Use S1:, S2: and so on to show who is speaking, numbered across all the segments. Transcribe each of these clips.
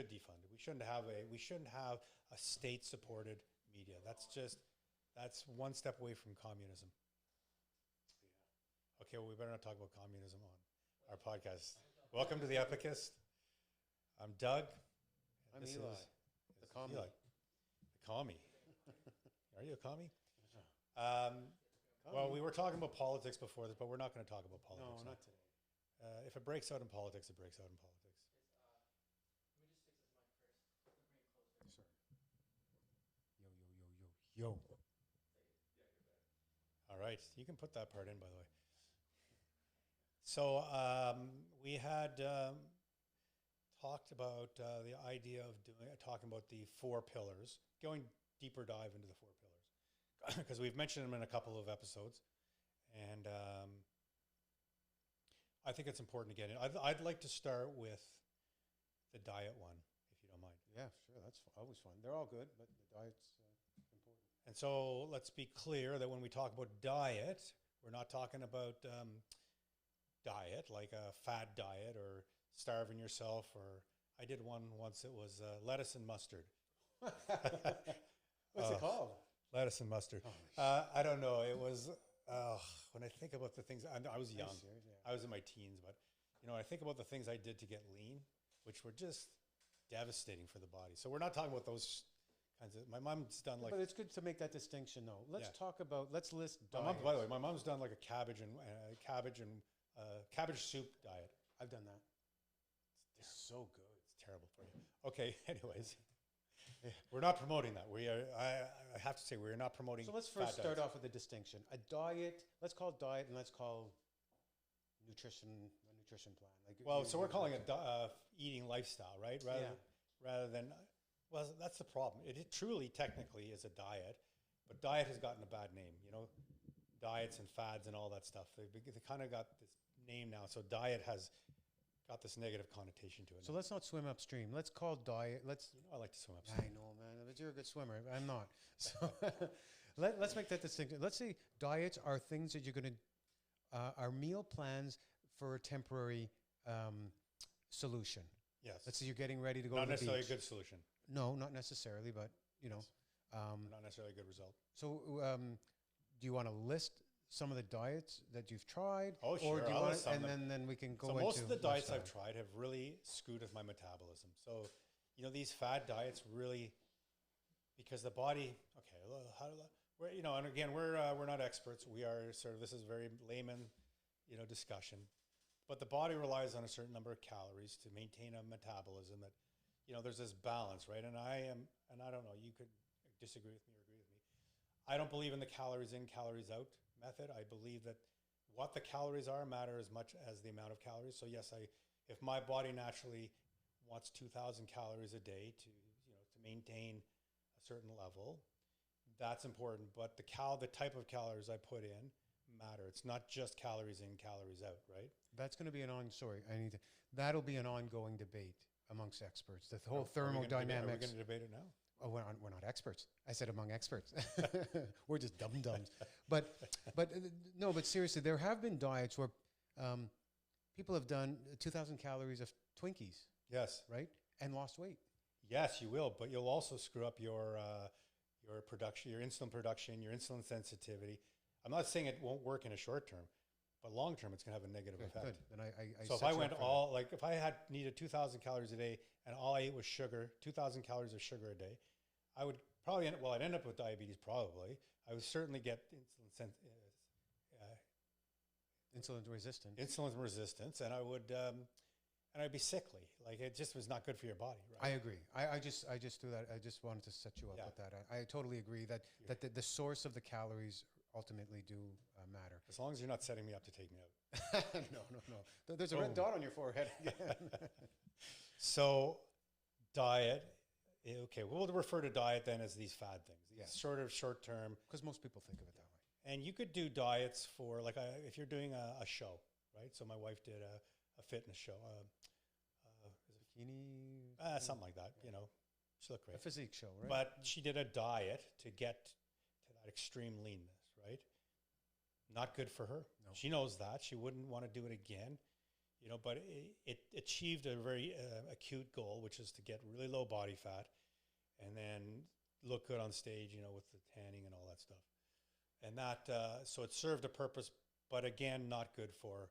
S1: defund it. We shouldn't have a state-supported media. That's one step away from communism. Yeah. Okay, well, we better not talk about communism on our podcast. Welcome to the Epicist. I'm Doug.
S2: I'm Eli. The commie.
S1: Eli. The commie. Are you a commie? Well, we were talking about politics before this, but we're not going to talk about politics.
S2: No, not today.
S1: If it breaks out in politics, it breaks out in politics.
S3: Let me just fix this mic first. Bring it closer.
S2: Sorry. Yo.
S1: All right, you can put that part in, by the way. So we had talked about the idea of talking about the 4 pillars, going deeper dive into the 4 pillars, because we've mentioned them in a couple of episodes, and I think it's important to get in. I'd like to start with the diet one, if you don't mind.
S2: Yeah, sure. That's always fun. They're all good, but the diet's important.
S1: And so let's be clear that when we talk about diet, we're not talking about diet, like a fad diet or starving yourself, or I did one once, it was lettuce and mustard.
S2: What's it called?
S1: Lettuce and mustard.
S2: Oh,
S1: I don't know. It was, when I think about the things, I was young.
S2: Serious? Yeah.
S1: I was in my teens, but I think about the things I did to get lean, which were just devastating for the body. So we're not talking about those kinds of, my mom's done like.
S2: But it's good to make that distinction though. Let's talk about, let's list
S1: my
S2: diets.
S1: mom, by the way, my mom's done like a cabbage soup diet.
S2: I've done that. It's so good.
S1: It's terrible for you. Okay, anyways. We're not promoting that. I have to say, we're not promoting.
S2: So let's first start off with a distinction. A diet, let's call it diet and let's call a nutrition plan.
S1: So we're calling it eating lifestyle, right? Rather than, well, that's the problem. It truly, technically is a diet, but diet has gotten a bad name, diets and fads and all that stuff. They kind of got this name now. So diet has got this negative connotation to it.
S2: So let's not swim upstream. Let's call diet.
S1: I like to swim upstream.
S2: I know, man. But you're a good swimmer. I'm not. So let's make that distinction. Let's say diets are things that you're going to, are meal plans for a temporary solution.
S1: Yes.
S2: Let's say you're getting ready to go
S1: not
S2: to the beach.
S1: Not necessarily a good solution.
S2: No, not necessarily, but
S1: Yes. Not necessarily a good result.
S2: So do you want to list some of the diets that you've tried?
S1: Oh, sure.
S2: Or do you want to, and then we can go into
S1: most of the diets
S2: lifestyle.
S1: I've tried have really screwed with my metabolism. So, these fad diets really, because the body, okay, and again, we're not experts. We are this is very layman, discussion. But the body relies on a certain number of calories to maintain a metabolism that, there's this balance, right? And I don't know, you could disagree with me or agree with me. I don't believe in the calories in, calories out method. I believe that what the calories are matter as much as the amount of calories. So yes, if my body naturally wants 2,000 calories a day to maintain a certain level, that's important. But the type of calories I put in matter. It's not just calories in, calories out, right?
S2: That's going to be that'll be an ongoing debate amongst experts. The whole thermodynamics.
S1: Are we going to debate it now?
S2: Oh, we're not experts. I said among experts. We're just dum-dums. But seriously, there have been diets where people have done 2,000 calories of Twinkies.
S1: Yes.
S2: Right? And lost weight.
S1: Yes, you will, but you'll also screw up your production, your insulin production, your insulin sensitivity. I'm not saying it won't work in a short term, but long term, it's going to have a negative effect.
S2: Good. And
S1: so if I went if I had needed 2,000 calories a day and all I ate was sugar, 2,000 calories of sugar a day, I would probably I'd end up with diabetes probably. I would certainly get
S2: insulin resistance.
S1: Insulin resistance, and I would, and I'd be sickly. Like it just was not good for your body. Right?
S2: I agree. I just threw that. I just wanted to set you up with that. I totally agree that the source of the calories ultimately do matter.
S1: As long as you're not setting me up to take me out.
S2: No. There's a red dot on your forehead again.
S1: So, diet. Okay, we'll refer to diet then as these fad things. These sort of short term.
S2: Because most people think of it that way.
S1: And you could do diets for if you're doing a show, right? So my wife did a fitness show.
S2: Bikini?
S1: Something like that, She looked great.
S2: A physique show, right?
S1: But she did a diet to get to that extreme leanness, right? Not good for her. No. She knows that. She wouldn't want to do it again. but it achieved a very acute goal, which is to get really low body fat and then look good on stage, with the tanning and all that stuff. And that, so it served a purpose, but again, not good for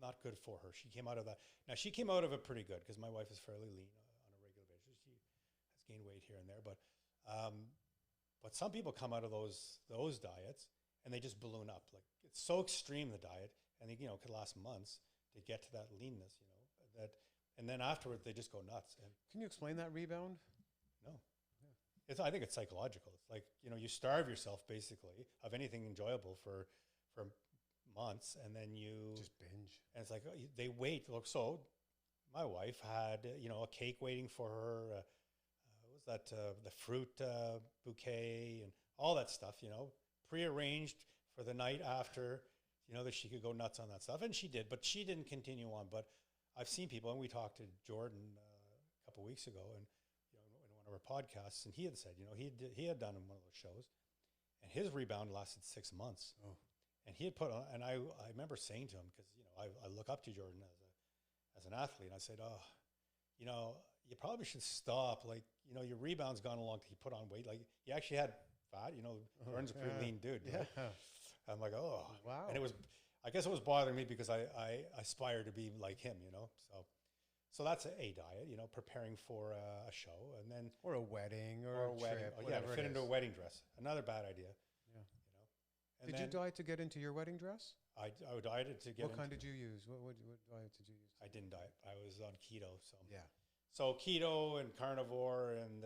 S1: her. She came out of that. Now, she came out of it pretty good because my wife is fairly lean on a regular basis. She has gained weight here and there, but some people come out of those diets and they just balloon up. Like, it's so extreme, the diet, and it could last months to get to that leanness, and then afterwards they just go nuts. And
S2: can you explain that rebound?
S1: no, I think it's psychological. It's like, you starve yourself basically of anything enjoyable for months, and then you
S2: just binge.
S1: And it's like, they wait. Look, so my wife had a cake waiting for her. What was that? The fruit bouquet and all that stuff. Prearranged for the night after. That she could go nuts on that stuff, and she did, but she didn't continue on. But I've seen people, and we talked to Jordan a couple of weeks ago, and in one of our podcasts, and he had said, he had done in one of those shows, and his rebound lasted 6 months.
S2: Oh.
S1: And he had put on, and I remember saying to him, because I look up to Jordan as an athlete, and I said, you probably should stop. Like, your rebound's gone along. He put on weight. Like, he actually had fat. Jordan's a pretty lean dude. Right?
S2: Yeah.
S1: I'm like, oh,
S2: wow.
S1: And I guess it was bothering me because I aspire to be like him, So that's a diet, preparing for a show, and then
S2: or a wedding or a
S1: wedding.
S2: Trip,
S1: To fit into a wedding dress. Another bad idea.
S2: Yeah.
S1: And
S2: did you diet to get into your wedding dress?
S1: I dieted to get.
S2: What kind did you use? What diet did you use?
S1: I didn't diet. I was on keto. So
S2: yeah.
S1: So keto and carnivore and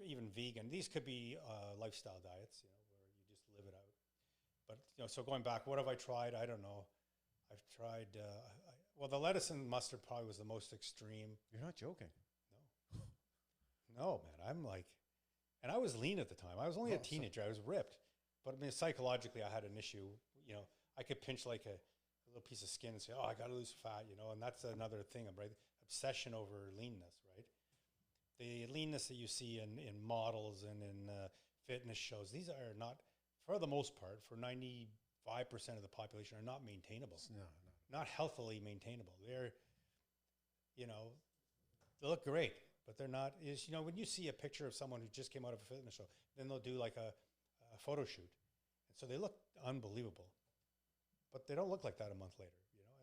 S1: even vegan. These could be lifestyle diets, where you just live it out. But so going back, what have I tried? I don't know. I've tried. The lettuce and mustard probably was the most extreme.
S2: You're not joking.
S1: No, man. I'm like, and I was lean at the time. I was only a teenager. I was ripped. But I mean, psychologically, I had an issue. I could pinch like a little piece of skin and say, "Oh, I got to lose fat," and that's another thing, right? Obsession over leanness, right? The leanness that you see in models and in fitness shows, these are not, for the most part, for 95% of the population, are not maintainable.
S2: No.
S1: Not healthily maintainable. They're, they look great, but they're not. When you see a picture of someone who just came out of a fitness show, then they'll do like a photo shoot, and so they look unbelievable, but they don't look like that a month later.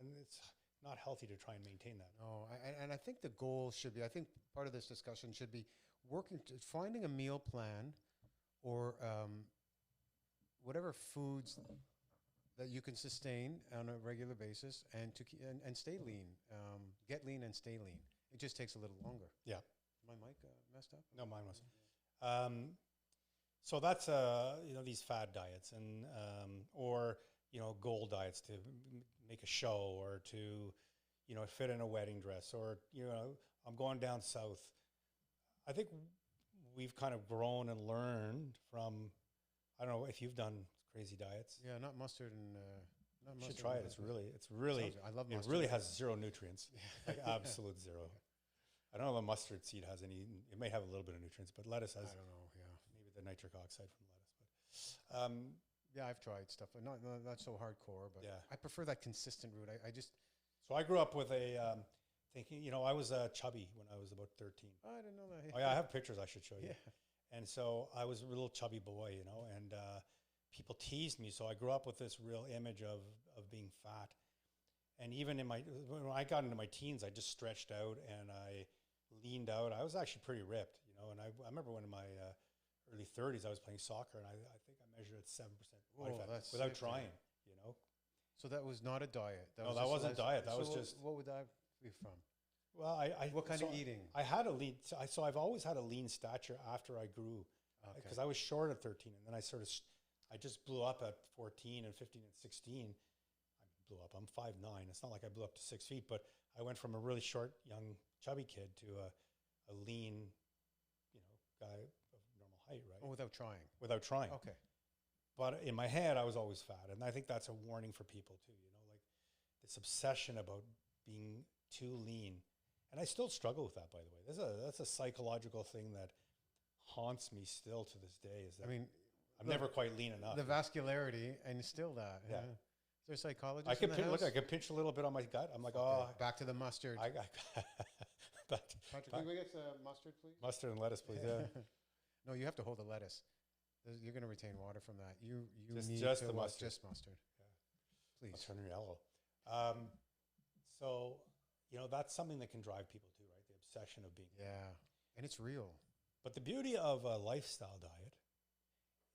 S1: And it's not healthy to try and maintain that.
S2: No, and I think the goal should be. I think part of this discussion should be finding a meal plan, or whatever foods that you can sustain on a regular basis, and and stay lean. Get lean and stay lean. It just takes a little longer.
S1: Yeah.
S2: My mic messed up?
S1: No, mine was. So that's these fad diets and or goal diets to make a show, or to fit in a wedding dress, or I'm going down south. I think we've kind of grown and learned from. I don't know if you've done crazy diets.
S2: Yeah, not mustard and.
S1: You should try it. It's really.
S2: I love mustard.
S1: It really has zero nutrients, like absolute zero. I don't know if the mustard seed has any. It may have a little bit of nutrients, but lettuce has.
S2: I don't know. Yeah.
S1: Maybe the nitric oxide from lettuce, but.
S2: Yeah, I've tried stuff, but not so hardcore. But
S1: yeah.
S2: I prefer that consistent route. I just.
S1: So I grew up with a thinking. I was chubby when I was about 13.
S2: I didn't know that.
S1: Oh yeah, I have pictures I should show you.
S2: Yeah.
S1: And so I was a little chubby boy, and people teased me. So I grew up with this real image of being fat. And even when I got into my teens, I just stretched out and I leaned out. I was actually pretty ripped, and I remember when in my early 30s, I was playing soccer, and I think I measured at 7% body fat without trying,
S2: So that was not a diet.
S1: That wasn't diet. That was just.
S2: What would that be from?
S1: Well,
S2: what kind of eating?
S1: I had a lean. So I've always had a lean stature after I grew, because I was short at 13, and then I just blew up at 14 and 15 and 16. I blew up. I'm 5'9". It's not like I blew up to 6 feet, but I went from a really short, young, chubby kid to a lean, guy of normal height, right?
S2: Oh, without trying.
S1: Without trying.
S2: Okay.
S1: But in my head, I was always fat, and I think that's a warning for people too. Like this obsession about being too lean. And I still struggle with that, by the way. That's a psychological thing that haunts me still to this day. Is that I'm never quite lean enough.
S2: The vascularity and still that.
S1: Yeah.
S2: there a psychologist
S1: I
S2: in
S1: can
S2: the
S1: pinch,
S2: house?
S1: look. I can pinch a little bit on my gut. I'm like,
S2: Okay,
S1: oh,
S2: back to the mustard.
S1: I back to
S2: Patrick, can we get mustard, please?
S1: mustard and lettuce, please. Yeah,
S2: No, you have to hold the lettuce. You're going to retain water from that. You
S1: Just-
S2: need
S1: just
S2: to
S1: the mustard.
S2: Just mustard.
S1: I'll
S2: Please.
S1: turn yellow. So that's something that can drive people too, right? The obsession of being.
S2: Yeah, and it's real.
S1: But the beauty of a lifestyle diet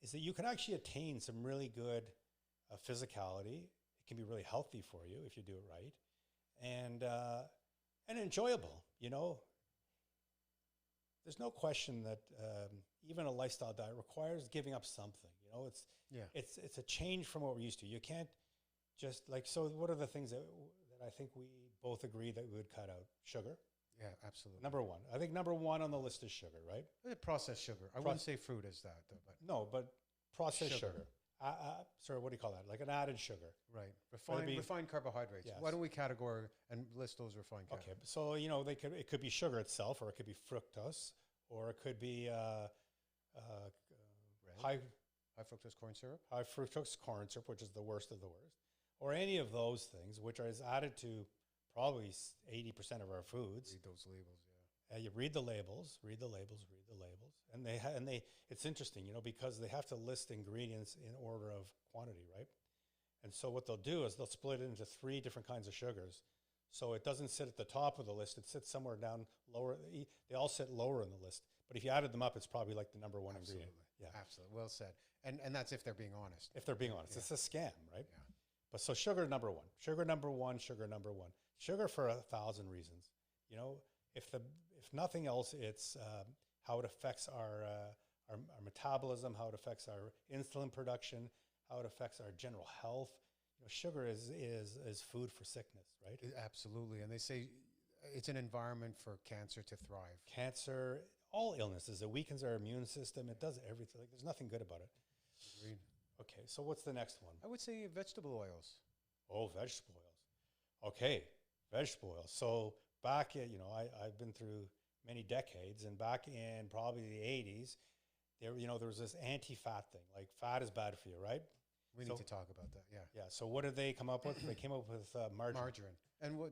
S1: is that you can actually attain some really good physicality. It can be really healthy for you if you do it right, and enjoyable. There's no question that even a lifestyle diet requires giving up something. It's a change from what we're used to. You can't just so. What are the things that I think we both agree that we would cut out? Sugar.
S2: Yeah, absolutely.
S1: Number one. I think number one on the list is sugar, right?
S2: Processed sugar. I wouldn't say fruit as that, though. But
S1: No, but processed
S2: Sugar.
S1: sugar. Sorry, what do you call that? Like an added sugar.
S2: right,
S1: Whether it
S2: refined carbohydrates.
S1: Yes.
S2: Why don't we categorize and list those refined
S1: Okay,
S2: carbohydrates?
S1: so it could be sugar itself, or it could be fructose, or it could be high
S2: High fructose corn syrup.
S1: high fructose corn syrup, which is the worst of the worst, or any of those things, which is added to probably 80% of our foods.
S2: Read those labels. Yeah.
S1: You read the labels, and they. It's interesting, because they have to list ingredients in order of quantity, right? And so what they'll do is they'll split it into 3 different kinds of sugars, so it doesn't sit at the top of the list. It sits somewhere down lower. They all sit lower in the list, but if you added them up, it's probably like the number one ingredient. Yeah,
S2: Absolutely. Well said. And that's if they're being honest.
S1: if they're being honest,
S2: Yeah.
S1: it's a scam, right?
S2: Yeah.
S1: But so sugar number one, sugar number one, sugar number one, sugar for 1,000 reasons. If nothing else, it's how it affects our metabolism, how it affects our insulin production, how it affects our general health. Sugar is food for sickness, right?
S2: Absolutely. And they say it's an environment for cancer to thrive.
S1: Cancer, all illnesses, it weakens our immune system. It does everything. There's nothing good about it.
S2: Agreed.
S1: Okay, so what's the next one?
S2: I would say vegetable oils.
S1: Oh, vegetable oils. Okay, vegetable oils. So back, I've been through many decades, and back in probably the 80s, there was this anti-fat thing. Like fat is bad for you, right?
S2: We need to talk about that. Yeah.
S1: Yeah. So what did they come up with? They came up with margarine.
S2: Margarine. And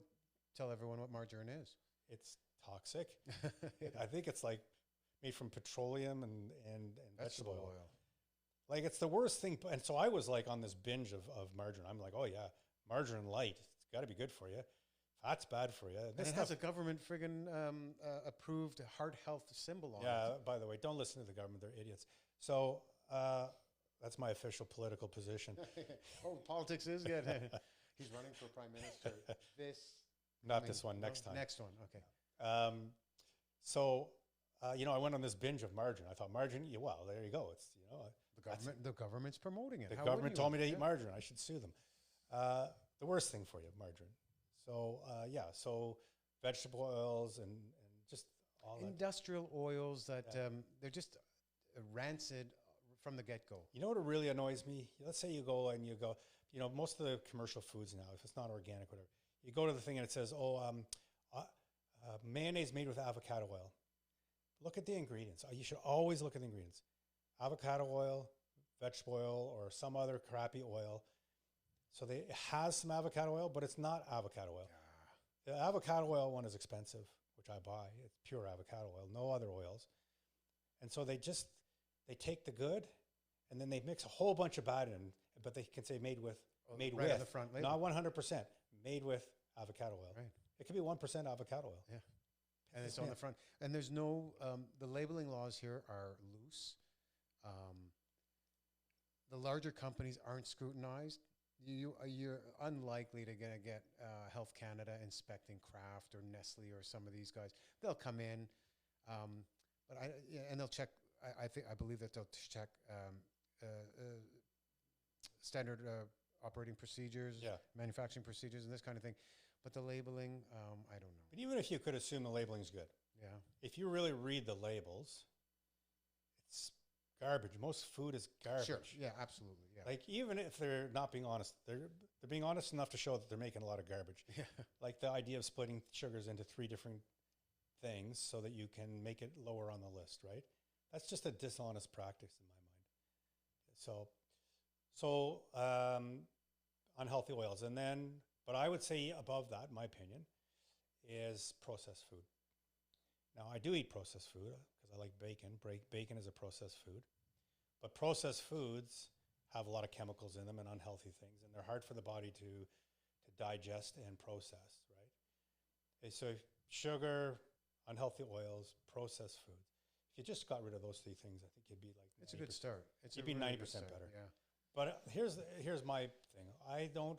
S2: tell everyone what margarine is.
S1: It's toxic. I think it's like made from petroleum and vegetable oil. Like it's the worst thing. And so I was like on this binge of margarine. I'm like, oh yeah, margarine light. It's got to be good for you. Fat's bad for you.
S2: And it has a government friggin' approved heart health symbol on it.
S1: Yeah, by the way, don't listen to the government. They're idiots. So that's my official political position.
S2: Oh, politics is good. He's running for prime minister.
S1: Not this one, next time.
S2: Next one, okay.
S1: So I went on this binge of margarine. I thought margarine, well, there you go. It's,
S2: The government's promoting it.
S1: the
S2: How
S1: government
S2: wouldn't you?
S1: told me to eat
S2: Yeah.
S1: margarine. I should sue them. The worst thing for you, margarine. So, so vegetable oils and just all that.
S2: Industrial oils that they're just rancid from the get-go.
S1: You know what really annoys me? Let's say you go, most of the commercial foods now, if it's not organic, whatever, you go to the thing and it says, mayonnaise made with avocado oil. Look at the ingredients. You should always look at the ingredients. Avocado oil, vegetable oil, or some other crappy oil. So it has some avocado oil, but it's not avocado oil. The avocado oil one is expensive, which I buy. It's pure avocado oil, no other oils. And so they take the good, and then they mix a whole bunch of bad in, but they can say made with,
S2: right on the front label.
S1: not 100%, made with avocado oil.
S2: Right.
S1: It could be 1% avocado oil.
S2: Yeah. And it's on the front. And there's no, the labeling laws here are loose. The larger companies aren't scrutinized. You're unlikely to get Health Canada inspecting Kraft or Nestle or some of these guys. They'll come in, but and they'll check. I believe that they'll check standard operating procedures, manufacturing procedures, and this kind of thing. But the labeling, I don't know.
S1: But even if you could assume the labeling is good, if you really read the labels, it's garbage. Most food is garbage.
S2: Sure. Yeah, absolutely. Yeah.
S1: Like even if they're not being honest, they're being honest enough to show that they're making a lot of garbage.
S2: Yeah.
S1: Like the idea of splitting sugars into 3 different things so that you can make it lower on the list, right? That's just a dishonest practice in my mind. So unhealthy oils. And then, but I would say above that, in my opinion, is processed food. Now, I do eat processed food because I like bacon. Bacon is a processed food. But processed foods have a lot of chemicals in them and unhealthy things, and they're hard for the body to digest and process, right? Okay, so sugar, unhealthy oils, processed foods. If you just got rid of those three things, I think you'd be like
S2: It's a good start.
S1: You'd be 90% better.
S2: Yeah.
S1: But here's my thing.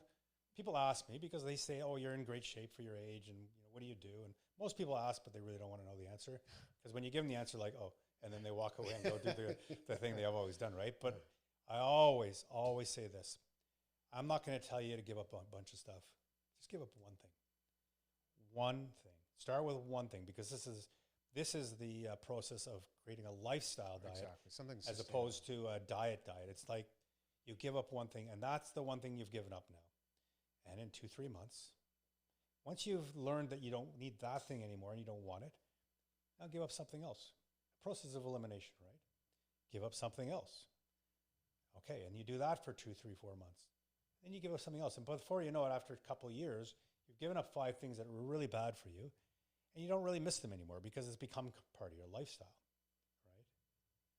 S1: People ask me because they say, oh, you're in great shape for your age, and what do you do? And most people ask, but they really don't want to know the answer. Because when you give them the answer, like, oh, and then they walk away and go do the thing they have always done, right? But I always say this. I'm not going to tell you to give up a bunch of stuff. Just give up one thing. One thing. Start with one thing, because this is the process of creating a lifestyle diet,
S2: Exactly. Something
S1: as opposed to a diet. It's like you give up one thing, and that's the one thing you've given up now. And in 2-3 months, once you've learned that you don't need that thing anymore and you don't want it, now give up something else. Process of elimination, right? Give up something else. Okay, and you do that for 2, 3, 4 months. Then you give up something else. And before you know it, after a couple of years, you've given up 5 things that were really bad for you, and you don't really miss them anymore because it's become part of your lifestyle, right?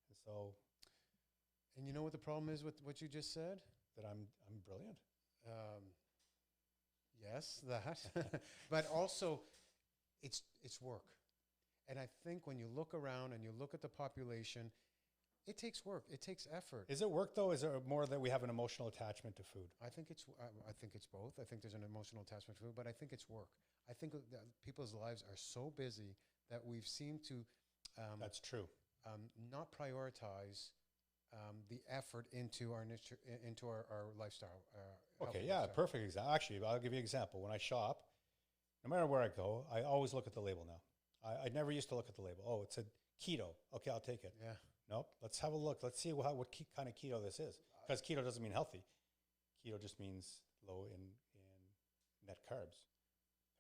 S1: And so...
S2: And you know what the problem is with what you just said?
S1: That I'm brilliant.
S2: Yes, that. But also, it's work. And I think when you look around and you look at the population, it takes work. It takes effort.
S1: Is it work, though? Is it more that we have an emotional attachment to food?
S2: I think it's both. I think there's an emotional attachment to food, but I think it's work. I think that people's lives are so busy that we've seemed to...
S1: That's true.
S2: Not prioritize the effort into our lifestyle.
S1: Okay, yeah, lifestyle. Perfect example. Actually, I'll give you an example. When I shop, no matter where I go, I always look at the label now. I never used to look at the label. Oh, it said keto. Okay, I'll take it.
S2: Yeah.
S1: Nope. Let's have a look. Let's see what kind of keto this is. Because keto doesn't mean healthy. Keto just means low in net carbs.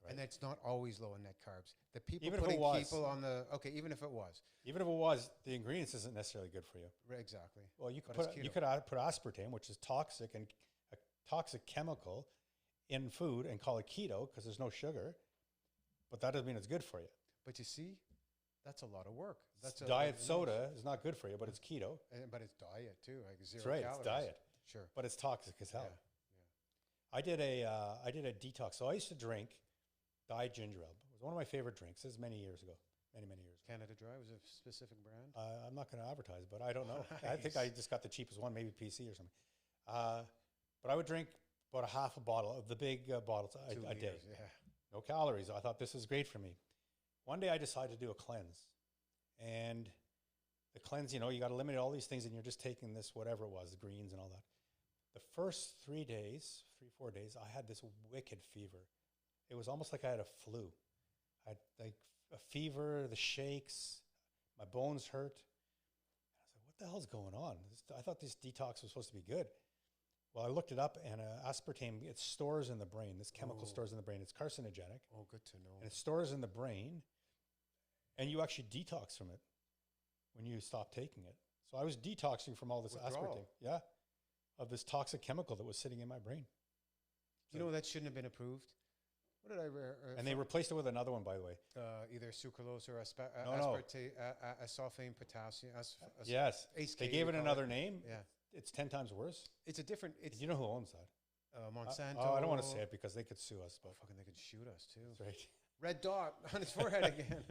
S1: Right?
S2: And it's not always low in net carbs. The people
S1: even
S2: putting
S1: if it was,
S2: people on the... Okay, even if it was.
S1: Even if it was, the ingredients isn't necessarily good for you.
S2: Right, exactly.
S1: Well, you could put aspartame, which is toxic and a toxic chemical, in food and call it keto because there's no sugar. But that doesn't mean it's good for you.
S2: But you see, that's a lot of work. That's
S1: diet soda is not good for you, but it's keto.
S2: But it's diet too, like 0
S1: That's right,
S2: calories.
S1: It's diet.
S2: Sure.
S1: But it's toxic as hell.
S2: Yeah.
S1: I did a detox. So I used to drink dyed ginger ale. It was one of my favorite drinks. This is many years ago. Many years ago.
S2: Canada Dry was a specific brand?
S1: I'm not going to advertise, but I don't know.
S2: Nice.
S1: I think I just got the cheapest one, maybe PC or something. But I would drink about a half a bottle of the big bottles a day.
S2: Yeah.
S1: No calories. I thought this is great for me. One day I decided to do a cleanse. And the cleanse, you got to eliminate all these things, and you're just taking this, whatever it was, the greens and all that. The first 3 days, 4 days, I had this wicked fever. It was almost like I had a flu. I had like a fever, the shakes, my bones hurt. I was like, what the hell's going on? I thought this detox was supposed to be good. Well, I looked it up, and aspartame, it stores in the brain. This chemical stores in the brain. It's carcinogenic.
S2: Oh, good to know.
S1: And it stores in the brain, and you actually detox from it when you stop taking it. So I was detoxing from all this aspartame. Yeah. Of this toxic chemical that was sitting in my brain.
S2: You know that shouldn't have been approved? What did I...
S1: and they replaced it with another one, by the way.
S2: Either sucralose or
S1: aspartame,
S2: asulfame, potassium.
S1: Yes. They gave it another name.
S2: Yeah.
S1: It's 10 times worse.
S2: It's a different...
S1: You know who owns that?
S2: Monsanto.
S1: I don't want to say it because they could sue us. But
S2: fucking, they could shoot us too.
S1: That's right.
S2: Red dot on his forehead again.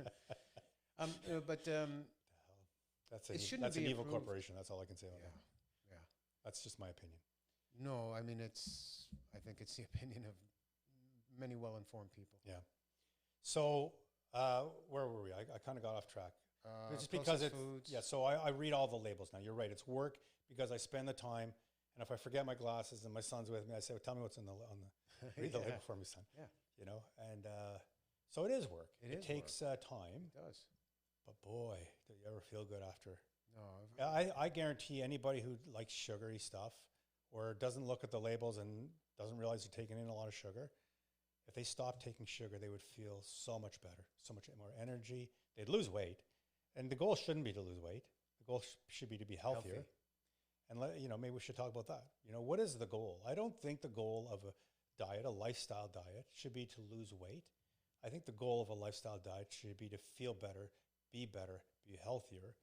S1: That's an evil corporation. That's all I can say on that.
S2: Yeah.
S1: That's just my opinion.
S2: No, I mean, I think it's the opinion of many well-informed people.
S1: Yeah. So where were we? I kind of got off track. Just because it's foods. Yeah. So I read all the labels now. You're right. It's work because I spend the time, and if I forget my glasses and my son's with me, I say, well, "Tell me what's on the read the label for me, son."
S2: Yeah.
S1: And so it is work. It takes time.
S2: It does.
S1: But boy, do you ever feel good after?
S2: No.
S1: I guarantee anybody who likes sugary stuff or doesn't look at the labels and doesn't realize they're taking in a lot of sugar, if they stopped taking sugar, they would feel so much better, so much more energy. They'd lose weight. And the goal shouldn't be to lose weight. The goal should be to be healthier. And maybe we should talk about that. What is the goal? I don't think the goal of a diet, a lifestyle diet, should be to lose weight. I think the goal of a lifestyle diet should be to feel better, be healthier.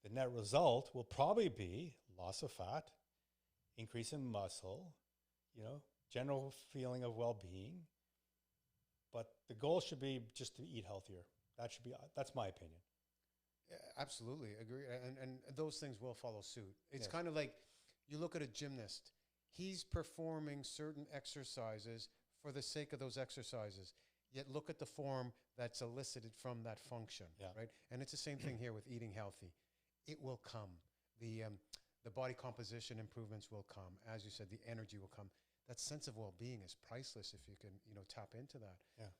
S1: The net result will probably be loss of fat, increase in muscle, general feeling of well-being. But the goal should be just to eat healthier. That's my opinion.
S2: Yeah, absolutely agree, and those things will follow suit. It's
S1: Yes.
S2: kind of like you look at a gymnast. He's performing certain exercises for the sake of those exercises, yet look at the form that's elicited from that function,
S1: Yeah.
S2: right? And it's the same thing here with eating healthy. It will come. The body composition improvements will come. As you said, the energy will come. That sense of well-being is priceless if you can, tap into that.
S1: Yeah.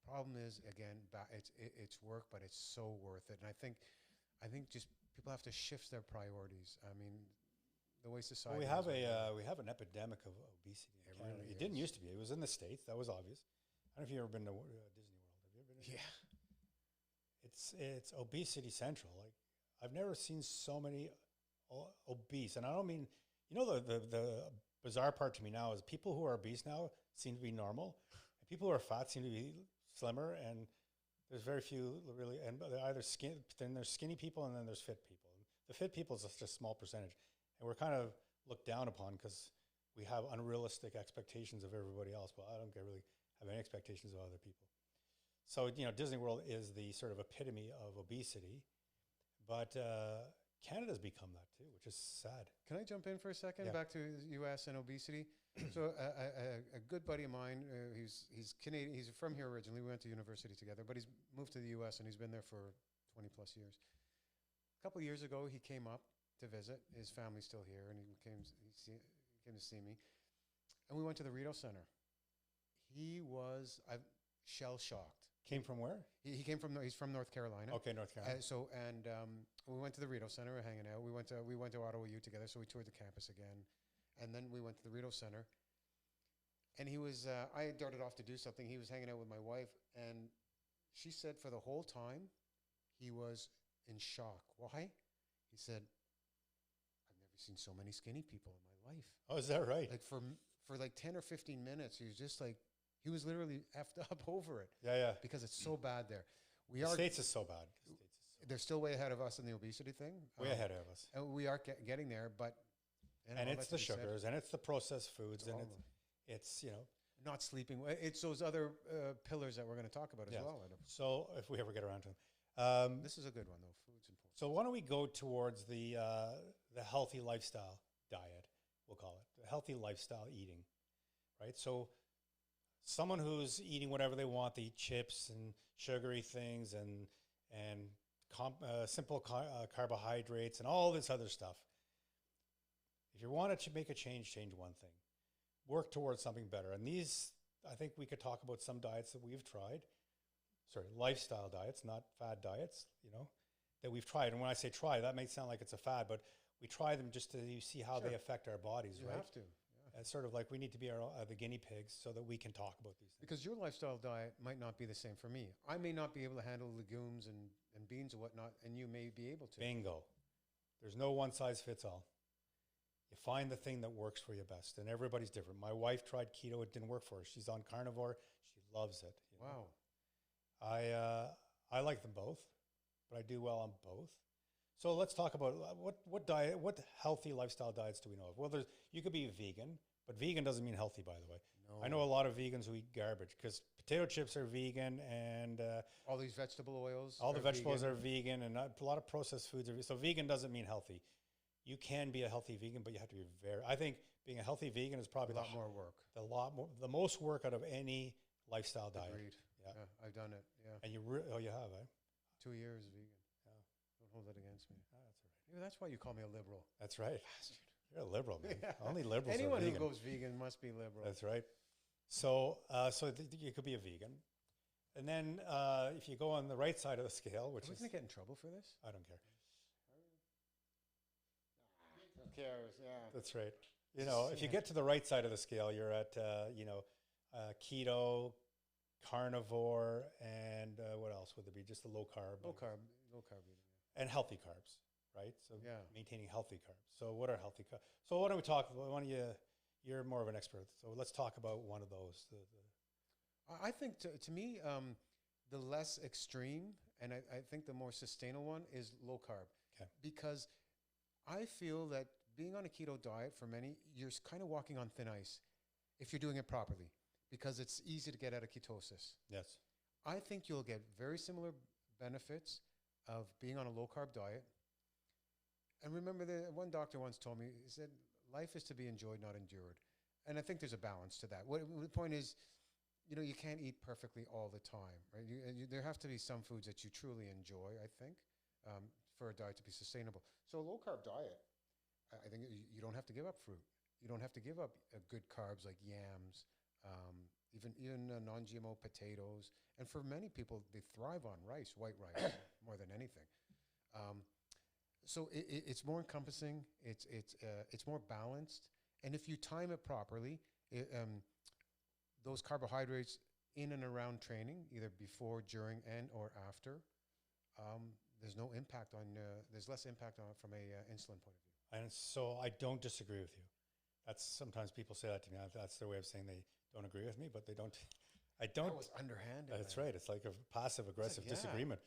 S2: Problem is, again, it's work, but it's so worth it. And I think just people have to shift their priorities. I mean, the way society.
S1: Well, we have an epidemic of obesity in Canada.
S2: really
S1: It didn't
S2: is.
S1: used to be. It was in the States. That was obvious. I don't know if you've ever been to Disney World. Have you ever been?
S2: Yeah.
S1: It's obesity central. Like, I've never seen so many obese, and I don't mean, the bizarre part to me now is people who are obese now seem to be normal, and people who are fat seem to be slimmer, and there's very few really, and they're either then there's skinny people, and then there's fit people. The fit people is just a small percentage, and we're kind of looked down upon because we have unrealistic expectations of everybody else. But I don't really have any expectations of other people. So, Disney World is the sort of epitome of obesity, but Canada's become that too, which is sad.
S2: Can I jump in for a second?
S1: Yeah.
S2: Back to the U.S. and obesity. So a good buddy of mine, he's Canadian. He's from here originally. We went to university together, but he's moved to the U.S. and he's been there for 20 plus years. A couple of years ago, he came up to visit. His family's still here, and he came to see me. And we went to the Rideau Center. He was shell shocked.
S1: Came from where?
S2: He's from North Carolina.
S1: Okay, North Carolina.
S2: We went to the Rideau Center, hanging out. We went to Ottawa U together, so we toured the campus again, and then we went to the Rideau Center. And he was, I darted off to do something. He was hanging out with my wife, and she said for the whole time, he was in shock. Why? He said, "I've never seen so many skinny people in my life."
S1: Oh, is that right?
S2: Like for like 10 or 15 minutes, he was just like, he was literally effed up over it.
S1: Yeah.
S2: Because it's so bad there.
S1: The States is so bad.
S2: They're still way ahead of us in the obesity thing.
S1: Way ahead of us.
S2: And we are getting there, but
S1: And it's the sugars, and it's the processed foods, and it's
S2: not sleeping. It's those other pillars that we're going to talk about as
S1: Yes.
S2: well.
S1: So if we ever get around to them.
S2: This is a good one, though. Foods and
S1: So why don't we go towards the healthy lifestyle diet, we'll call it, the healthy lifestyle eating, right? So someone who's eating whatever they want, they eat chips and sugary things and simple carbohydrates and all this other stuff. If you wanted to make a change one thing. Work towards something better. And these, I think we could talk about some diets that we've tried. Sorry, lifestyle diets, not fad diets, that we've tried. And when I say try, that may sound like it's a fad, but we try them just to see how they affect our bodies,
S2: You
S1: right?
S2: have to. Yeah.
S1: It's sort of like we need to be the guinea pigs so that we can talk about these things.
S2: Because your lifestyle diet might not be the same for me. I may not be able to handle legumes and beans and whatnot, and you may be able to.
S1: Bingo. There's no one size fits all. You find the thing that works for you best, and everybody's different. My wife tried keto; it didn't work for her. She's on carnivore; she loves it.
S2: Wow.
S1: I like them both, but I do well on both. So let's talk about what healthy lifestyle diets do we know of? Well, you could be vegan, but vegan doesn't mean healthy, by the way.
S2: No.
S1: I know a lot of vegans who eat garbage because potato chips are vegan, and
S2: All these vegetable oils.
S1: all the vegetables
S2: vegan.
S1: are vegan, and a lot of processed foods are. So vegan doesn't mean healthy. You can be a healthy vegan, but you have to be I think being a healthy vegan is probably
S2: a lot more work.
S1: the most work out of any lifestyle diet.
S2: Agreed.
S1: Yeah.
S2: Yeah, I've done it. Yeah.
S1: And you have, eh?
S2: 2 years vegan.
S1: Yeah.
S2: Don't hold that against me.
S1: Oh, that's all right.
S2: Maybe that's why you call me a liberal.
S1: That's right.
S2: Bastard.
S1: You're a liberal, man.
S2: Yeah.
S1: Only liberals
S2: Anyone
S1: are
S2: who
S1: vegan.
S2: goes vegan must be liberal.
S1: That's right. So you could be a vegan. And then if you go on the right side of the scale, which
S2: Are we
S1: is,
S2: going to get in trouble for this?
S1: I don't care.
S2: Who cares? Yeah.
S1: That's right. If you get to the right side of the scale, you're at, keto, carnivore, and what else would there be? Just the low carb.
S2: Low carb eating.
S1: And healthy carbs, right? So
S2: Yeah.
S1: maintaining healthy carbs. So what are healthy carbs? So why don't we talk? Why don't you? You're more of an expert, so let's talk about one of those.
S2: I think to me, the less extreme and I think the more sustainable one is low carb.
S1: Okay.
S2: Because I feel that being on a keto diet for many, you're kind of walking on thin ice if you're doing it properly because it's easy to get out of ketosis.
S1: Yes.
S2: I think you'll get very similar benefits of being on a low carb diet. And remember, one doctor once told me, he said, life is to be enjoyed, not endured. And I think there's a balance to that. The point is, you can't eat perfectly all the time, right? There have to be some foods that you truly enjoy, I think, for a diet to be sustainable. So a low carb diet, I think you don't have to give up fruit. You don't have to give up good carbs like yams, even non-GMO potatoes. And for many people, they thrive on rice, white rice, more than anything. So it's more encompassing. It's more balanced. And if you time it properly, those carbohydrates in and around training, either before, during, and or after, there's no impact on. There's less impact on it from a insulin point of view.
S1: And so I don't disagree with you. That's sometimes people say that to me. That's their way of saying they don't agree with me, but they don't. I don't.
S2: That was underhanded.
S1: That's
S2: man.
S1: right. It's like a passive aggressive
S2: yeah.
S1: disagreement.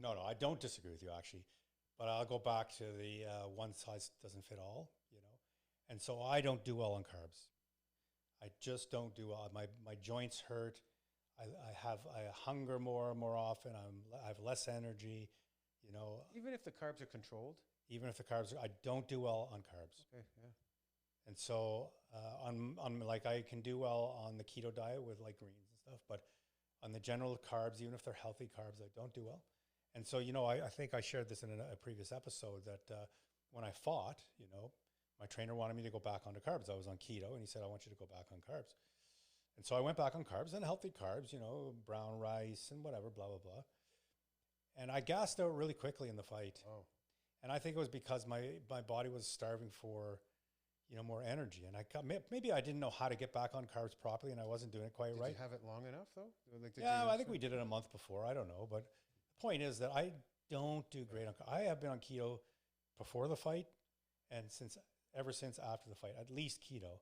S1: No, I don't disagree with you actually, but I'll go back to the one size doesn't fit all. And so I don't do well on carbs. I just don't do well. My joints hurt. I hunger more often. I have less energy.
S2: Even if the carbs are controlled.
S1: Even if the carbs I don't do well on carbs.
S2: Okay. Yeah.
S1: And so on like I can do well on the keto diet with like greens and stuff, but on the general carbs, even if they're healthy carbs, I don't do well. And so I think I shared this in a previous episode that when I fought, my trainer wanted me to go back onto carbs. I was on keto, and he said, I want you to go back on carbs. And so I went back on carbs and healthy carbs, brown rice and whatever, blah, blah, blah. And I gassed out really quickly in the fight.
S2: Oh.
S1: And I think it was because my body was starving for, more energy. And maybe I didn't know how to get back on carbs properly, and I wasn't doing it quite right.
S2: Did you have it long enough, though?
S1: I think we did it a month before. I don't know. But the point is that I don't do great on carbs. I have been on keto before the fight and ever since after the fight, at least keto.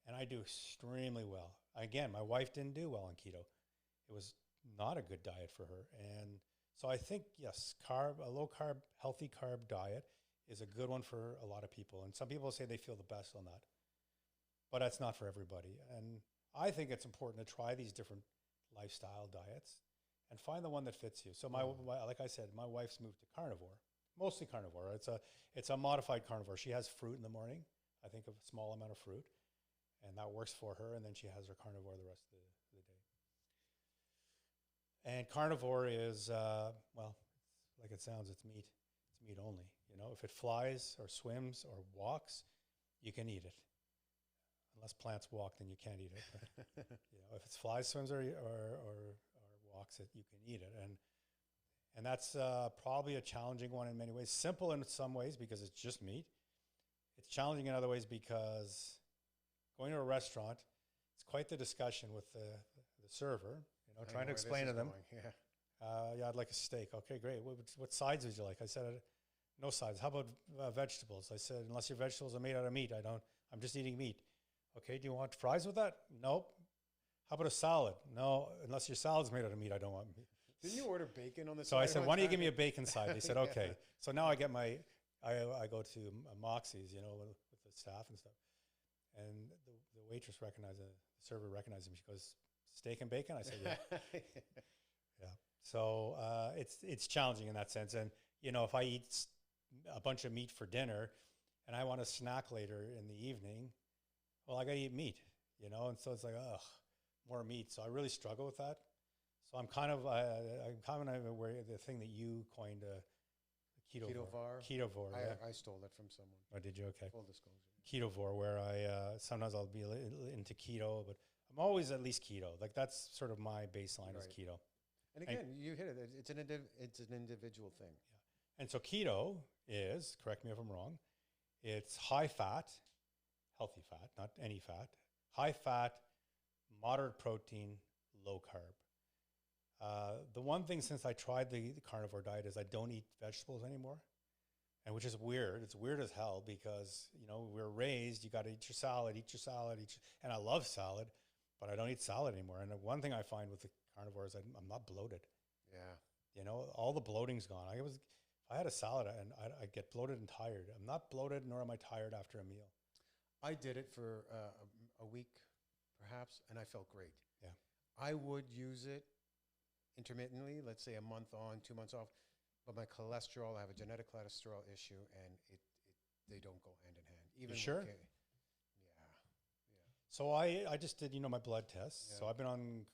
S1: And I do extremely well. Again, my wife didn't do well on keto. It was not a good diet for her. And so I think, yes, a low carb, healthy carb diet is a good one for a lot of people. And some people say they feel the best on that. But that's not for everybody. And I think it's important to try these different lifestyle diets and find the one that fits you. So like I said, my wife's moved to carnivore, mostly carnivore. It's a modified carnivore. She has fruit in the morning, I think a small amount of fruit, and that works for her. And then she has her carnivore the rest of the day. And carnivore is, like it sounds, it's meat. It's meat only. If it flies or swims or walks, you can eat it. Unless plants walk, then you can't eat it. But, if it flies, swims, or walks, you can eat it. And that's probably a challenging one in many ways. Simple in some ways because it's just meat. It's challenging in other ways because going to a restaurant, it's quite the discussion with the server, trying to explain to them. Yeah, I'd like a steak. Okay, great. What sides would you like? I said, no sides. How about vegetables? I said, unless your vegetables are made out of meat, I'm just eating meat. Okay, do you want fries with that? Nope. How about a salad? No, unless your salad's made out of meat, I don't want meat.
S2: Didn't you order bacon on the
S1: So
S2: side?
S1: I said, why don't you give me a bacon side? They said, okay. Yeah. So now I get I go to Moxie's, with the staff and stuff. And the waitress the server recognized him. She goes, steak and bacon? I said, yeah. Yeah. So it's challenging in that sense. And, if I eat a bunch of meat for dinner and I want a snack later in the evening, well, I got to eat meat, and so it's like, more meat. So I really struggle with that. So I'm kind of aware of the thing that you coined, ketovore. Ketovore.
S2: I stole that from someone.
S1: Oh, did you? Okay.
S2: Full disclosure.
S1: Ketovore, where sometimes I'll be into keto, but I'm always at least keto. Like that's sort of my baseline is keto.
S2: And again, you hit it. It's an individual thing.
S1: Yeah. And so keto is, correct me if I'm wrong, it's high fat, healthy fat, not any fat, high fat, moderate protein, low carb. The one thing since I tried the carnivore diet is I don't eat vegetables anymore. and which is weird. It's weird as hell because, you know, we're raised, you got to eat your salad, and I love salad, but I don't eat salad anymore. And the one thing I find with the carnivore is I'm not bloated.
S2: Yeah.
S1: You know, all the bloating's gone. If I had a salad and I get bloated and tired. I'm not bloated, nor am I tired after a meal.
S2: I did it for a week, perhaps, and I felt great.
S1: Yeah.
S2: I would use it intermittently, let's say a month on, 2 months off, but my cholesterol, I have a genetic cholesterol issue, and they don't go hand in hand. Even
S1: You sure?
S2: yeah.
S1: So I just did, you know, my blood tests.
S2: Yeah.
S1: So I've been on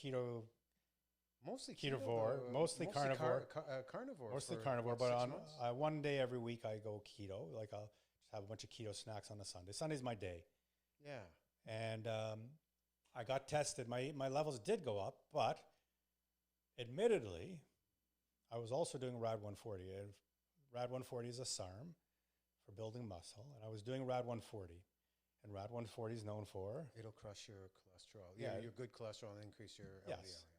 S1: keto,
S2: Mostly
S1: ketovore,
S2: though,
S1: mostly carnivore.
S2: Carnivore.
S1: Mostly
S2: for,
S1: carnivore,
S2: what,
S1: but
S2: 6
S1: on
S2: months?
S1: one day every week I go keto. Like I'll just have a bunch of keto snacks on a Sunday. Sunday's my day.
S2: Yeah.
S1: And I got tested. My levels did go up, but admittedly, I was also doing RAD 140. RAD 140 is a SARM for building muscle, and I was doing RAD 140. And RAD 140 is known for?
S2: It'll crush your cholesterol.
S1: Yeah.
S2: Your good cholesterol and increase your
S1: Yes.
S2: LDL. Yeah.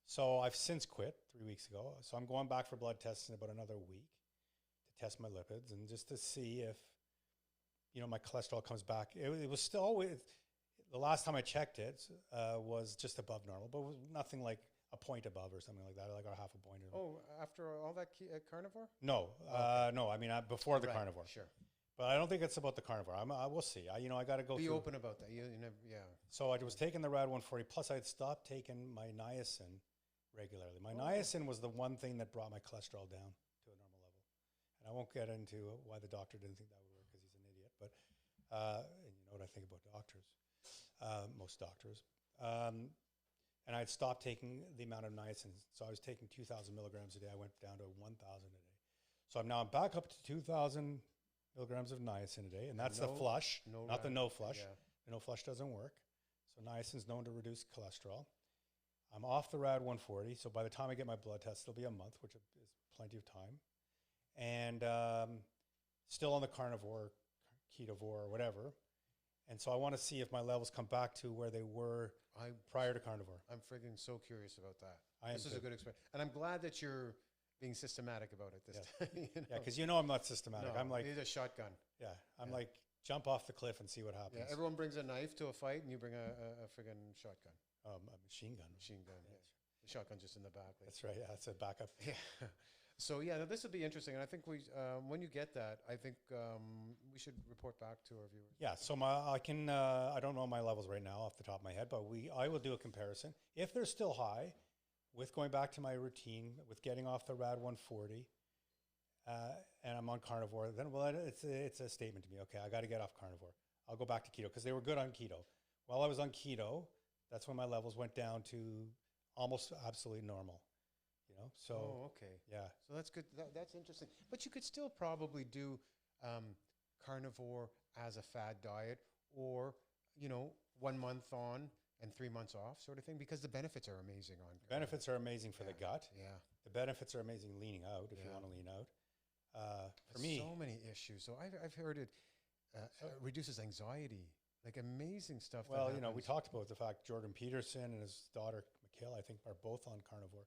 S1: So I've since quit 3 weeks ago. So I'm going back for blood tests in about another week to test my lipids and just to see if, you know, my cholesterol comes back. It was still always, the last time I checked it was just above normal, but it was nothing like a point above or something like that, like a half a point.
S2: Oh, after all that carnivore?
S1: No, no. I mean, before the carnivore.
S2: Sure.
S1: But I don't think it's about the carnivore. I will see. I got to go
S2: Be
S1: through.
S2: open about that. You never, yeah.
S1: So I was taking the RAD 140, plus I had stopped taking my niacin regularly. My niacin was the one thing that brought my cholesterol down to a normal level. And I won't get into why the doctor didn't think that would work because he's an idiot. But and you know what I think about doctors, most doctors. And I had stopped taking the amount of niacin. So I was taking 2,000 milligrams a day. I went down to 1,000 a day. So I'm back up to 2,000 milligrams of niacin a day, and that's the flush, not the no flush.
S2: Yeah.
S1: The no flush doesn't work. So niacin is known to reduce cholesterol. I'm off the RAD 140, so by the time I get my blood test, it'll be a month, which is plenty of time. And still on the carnivore, ketovore, or whatever. And so I want to see if my levels come back to where they were prior to carnivore.
S2: I'm friggin' so curious about that.
S1: This
S2: is a good experience. And I'm glad that you're being systematic about it this time. You know?
S1: Yeah, because you know I'm not systematic.
S2: No,
S1: I'm like,
S2: need a shotgun.
S1: yeah, I'm like, jump off the cliff and see what happens.
S2: Yeah, everyone brings a knife to a fight, and you bring a friggin' shotgun.
S1: A machine gun.
S2: Machine gun, yeah. The shotgun's just in the back.
S1: That's right. Yeah, that's a backup.
S2: Yeah. So, yeah, no, this will be interesting. And I think when you get that, I think we should report back to our viewers.
S1: Yeah, so I don't know my levels right now off the top of my head, but I will do a comparison. If they're still high, with going back to my routine, with getting off the RAD 140, and I'm on carnivore, then, it's a statement to me. Okay, I got to get off carnivore. I'll go back to keto because they were good on keto. While I was on keto, that's when my levels went down to almost absolutely normal. You know, so
S2: okay,
S1: yeah.
S2: So that's good. That's interesting. But you could still probably do carnivore as a fad diet, or 1 month on and 3 months off, sort of thing, because the benefits are amazing on.
S1: The benefits are amazing for the gut.
S2: Yeah.
S1: The benefits are amazing leaning out if you want to lean out. For me,
S2: so many issues. So I've heard it reduces anxiety, like amazing stuff.
S1: Well, we talked about the fact Jordan Peterson and his daughter Mikhail, I think, are both on carnivore,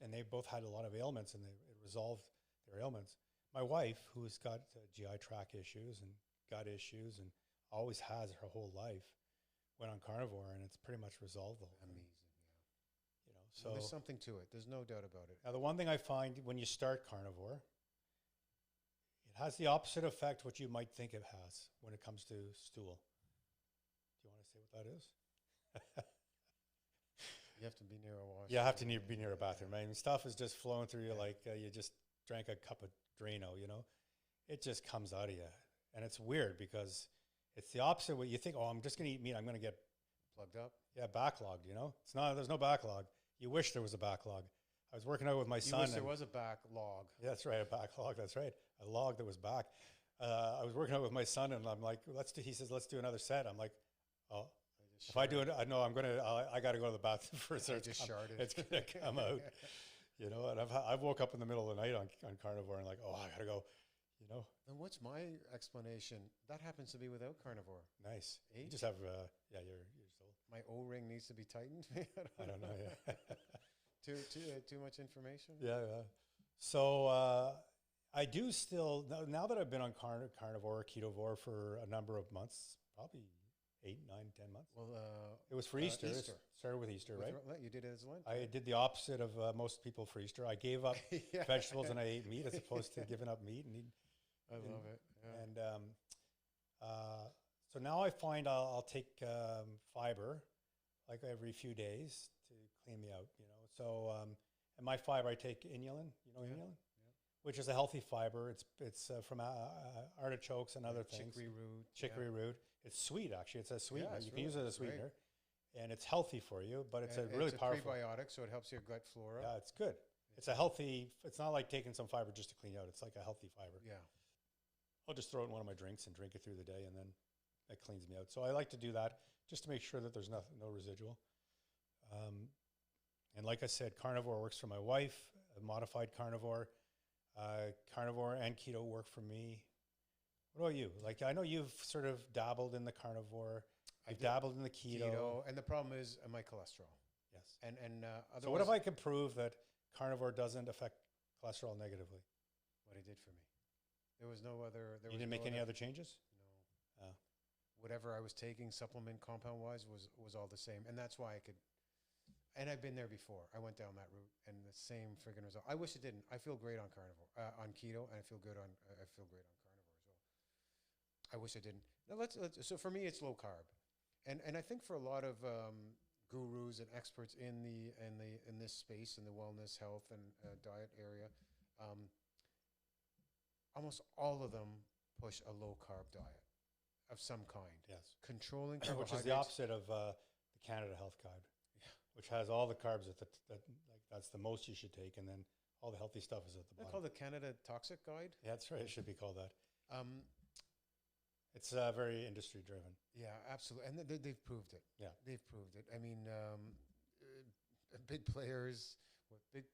S1: and they both had a lot of ailments, and it resolved their ailments. My wife, who's got GI tract issues and gut issues, and always has her whole life, went on carnivore, and it's pretty much resolved the whole thing.
S2: Amazing, yeah.
S1: So
S2: there's something to it. There's no doubt about it.
S1: Now, the one thing I find when you start carnivore, it has the opposite effect what you might think it has when it comes to stool. Do you want to say what that is?
S2: You have to be near a wash.
S1: You have to be near a bathroom. I mean, stuff is just flowing through you like you just drank a cup of Drano, It just comes out of you. And it's weird because it's the opposite of what you think, oh, I'm just going to eat meat. I'm going to get
S2: plugged up.
S1: Yeah, backlogged, It's not, there's no backlog. You wish there was a backlog. I was working out with my son.
S2: Wish there was a backlog.
S1: Yeah, that's right, a backlog. That's right, a log that was back. I was working out with my son, and I'm like, he says, let's do another set. I'm like, oh, if I do it, I know I got to go to the bathroom first.
S2: I just sharted.
S1: It's going to come out, And I've woke up in the middle of the night on carnivore and like, oh, I got to go,
S2: And what's my explanation? That happens to be without carnivore.
S1: Nice.
S2: Age?
S1: You just have, you're still.
S2: My O-ring needs to be tightened.
S1: I don't know, yeah.
S2: Too much information?
S1: Yeah. So I do still, now that I've been on carnivore, ketovore for a number of months, probably 8, 9, 10 months.
S2: Well,
S1: It was for Easter. It
S2: Easter.
S1: started with Easter, right?
S2: You did it as Lent.
S1: I did the opposite of most people for Easter. I gave up
S2: Yeah.
S1: vegetables and I ate meat as opposed to giving up meat.
S2: I love it. Yeah.
S1: And so now I find I'll take fiber like every few days to clean me out, you know. So and my fiber, I take inulin, inulin, which is a healthy fiber. It's from artichokes and other things. Chicory root. It's sweet, actually. It's a sweetener. You can use it as a sweetener. And it's healthy for you, but it's really powerful.
S2: It's a prebiotic, so it helps your gut flora.
S1: Yeah, it's good. It's a healthy, it's not like taking some fiber just to clean out. It's like a healthy fiber.
S2: Yeah.
S1: I'll just throw it in one of my drinks and drink it through the day, and then it cleans me out. So I like to do that just to make sure that there's no residual. And like I said, carnivore works for my wife, a modified carnivore. Carnivore and keto work for me. What about you? Like, I know you've sort of dabbled in the carnivore. I've dabbled in the keto.
S2: And the problem is my cholesterol.
S1: Yes.
S2: And
S1: so what if I can prove that carnivore doesn't affect cholesterol negatively?
S2: What it did for me. There was no other.
S1: You didn't make any other changes?
S2: No. Whatever I was taking, supplement compound wise, was all the same, and that's why I could. And I've been there before. I went down that route, and the same friggin' result. I wish it didn't. I feel great on carnivore, on keto, and I feel great on carnivore as well. I wish I didn't. Now so for me, it's low carb, and I think for a lot of gurus and experts in this space, in the wellness, health, and diet area, almost all of them push a low carb diet of some kind.
S1: Yes.
S2: Controlling
S1: which is the opposite of the Canada Health Guide, which has all the carbs that's the most you should take, and then all the healthy stuff is at the bottom.
S2: Called the Canada Toxic Guide.
S1: Yeah, that's right. It should be called that. It's very industry driven.
S2: Yeah, absolutely, and they've proved it.
S1: Yeah,
S2: they've proved it. I mean, big players with